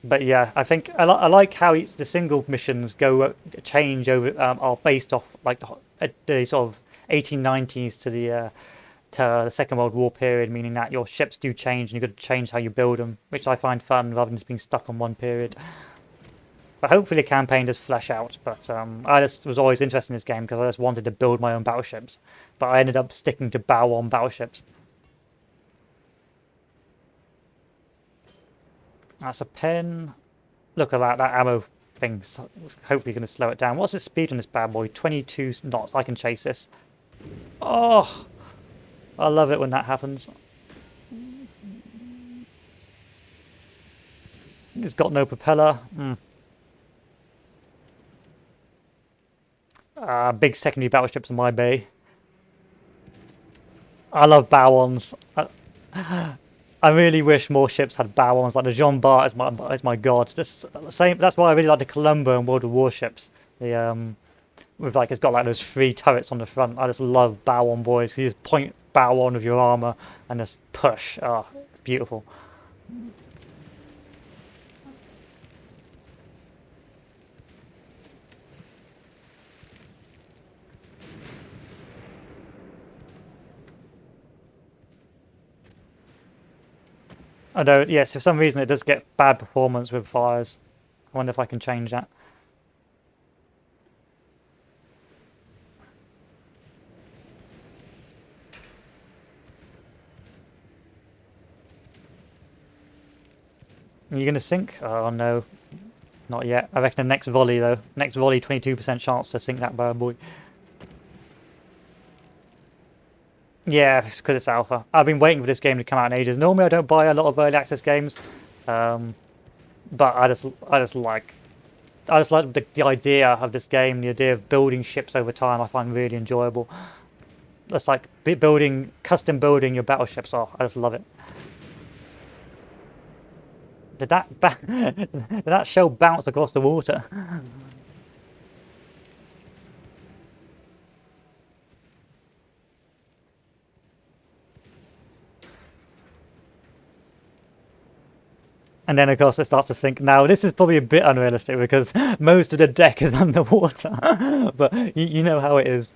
But yeah, I think I like how the single missions change over are based off like the sort of 1890s to the Second World War period, meaning that your ships do change and you've got to change how you build them, which I find fun rather than just being stuck on one period. But hopefully the campaign does flesh out. But I just was always interested in this game because I just wanted to build my own battleships. But I ended up sticking to bow-on battleships. That's a pen. Look at that ammo thing. Hopefully going to slow it down. What's the speed on this bad boy? 22 knots. I can chase this. Oh, I love it when that happens. It's got no propeller. Big secondary battleships in my bay. I love bow-ons. I really wish more ships had bow-ons. Like the Jean Bart is my god. That's why I really like the Colombo and World of Warships. The with like it's got like those 3 turrets on the front. I just love bow on, boys. You just point bow on with your armor and just push. Oh, beautiful. Although, yes, for some reason it does get bad performance with fires. I wonder if I can change that. Are you going to sink? Oh, no. Not yet. I reckon the next volley, though. Next volley, 22% chance to sink that bad boy. Yeah, it's because it's alpha. I've been waiting for this game to come out in ages. Normally I don't buy a lot of early access games. But I just like the idea of this game, the idea of building ships over time. I find really enjoyable. That's like custom building your battleships. Oh, I just love it. Did that shell bounce across the water? And then, of course, it starts to sink. Now, this is probably a bit unrealistic because most of the deck is underwater. But you know how it is.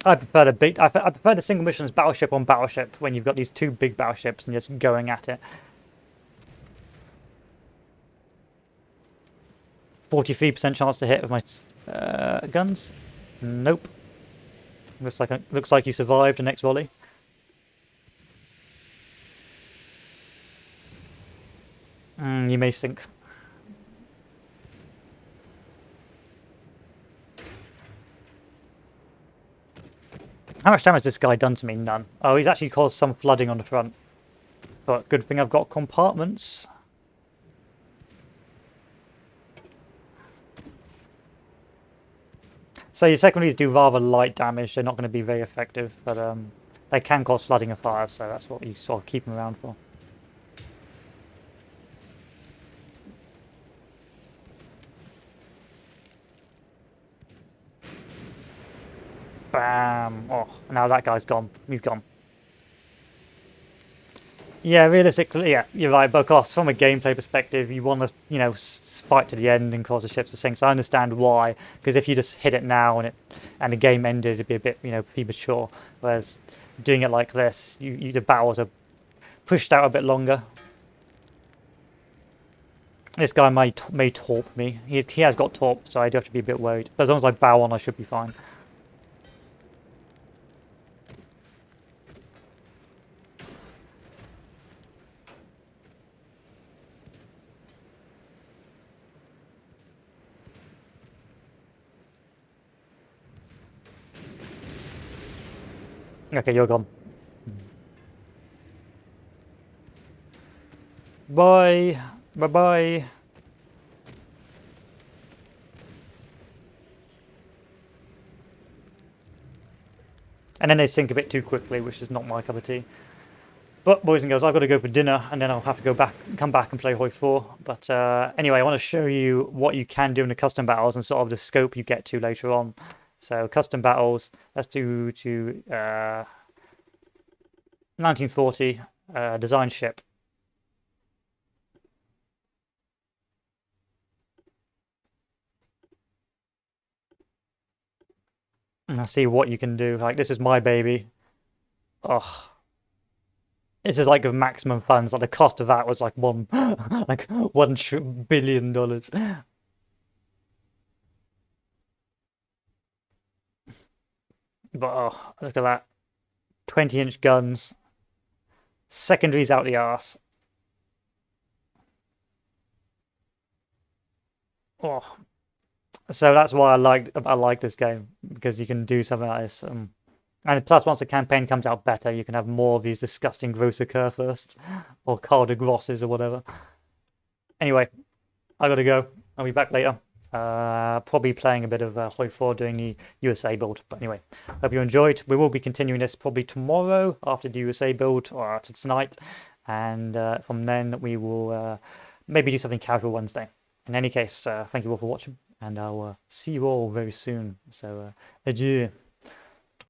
I prefer the single missions battleship on battleship when you've got these 2 big battleships and just going at it. 43% chance to hit with my guns. Nope. Looks like you survived the next volley. You may sink. How much damage has this guy done to me? None. Oh, he's actually caused some flooding on the front. But good thing I've got compartments. So your secondaries do rather light damage. They're not going to be very effective, but they can cause flooding of fire, so that's what you sort of keep them around for. Bam! Oh, now that guy's gone. He's gone. Yeah, realistically, yeah, you're right. But of course, from a gameplay perspective, you want to, fight to the end and cause the ships to sink. So I understand why, because if you just hit it now and the game ended, it'd be a bit, premature. Whereas doing it like this, the battles are pushed out a bit longer. This guy may torp me. He has got torp, so I do have to be a bit worried. But as long as I bow on, I should be fine. Okay, you're gone. Bye. Bye-bye. And then they sink a bit too quickly, which is not my cup of tea. But boys and girls, I've got to go for dinner, and then I'll have to come back and play Hoi 4. But anyway, I want to show you what you can do in the custom battles and sort of the scope you get to later on. So custom battles, let's do to 1940 design ship. And I'll see what you can do. Like, this is my baby. Oh, this is like of maximum funds. Like the cost of that was like like $1 billion. But oh, look at that, 20-inch guns, secondaries out the arse. Oh, so that's why I like this game, because you can do something like this. And plus, once the campaign comes out better, you can have more of these disgusting gross occur firsts, or Carl de Grosses or whatever. Anyway, I gotta go. I'll be back later. Probably playing a bit of Hoi 4 doing the USA build. But anyway, hope you enjoyed. We will be continuing this probably tomorrow after the USA build or after tonight. And from then we will maybe do something casual Wednesday. In any case, thank you all for watching, and I'll see you all very soon. So, adieu.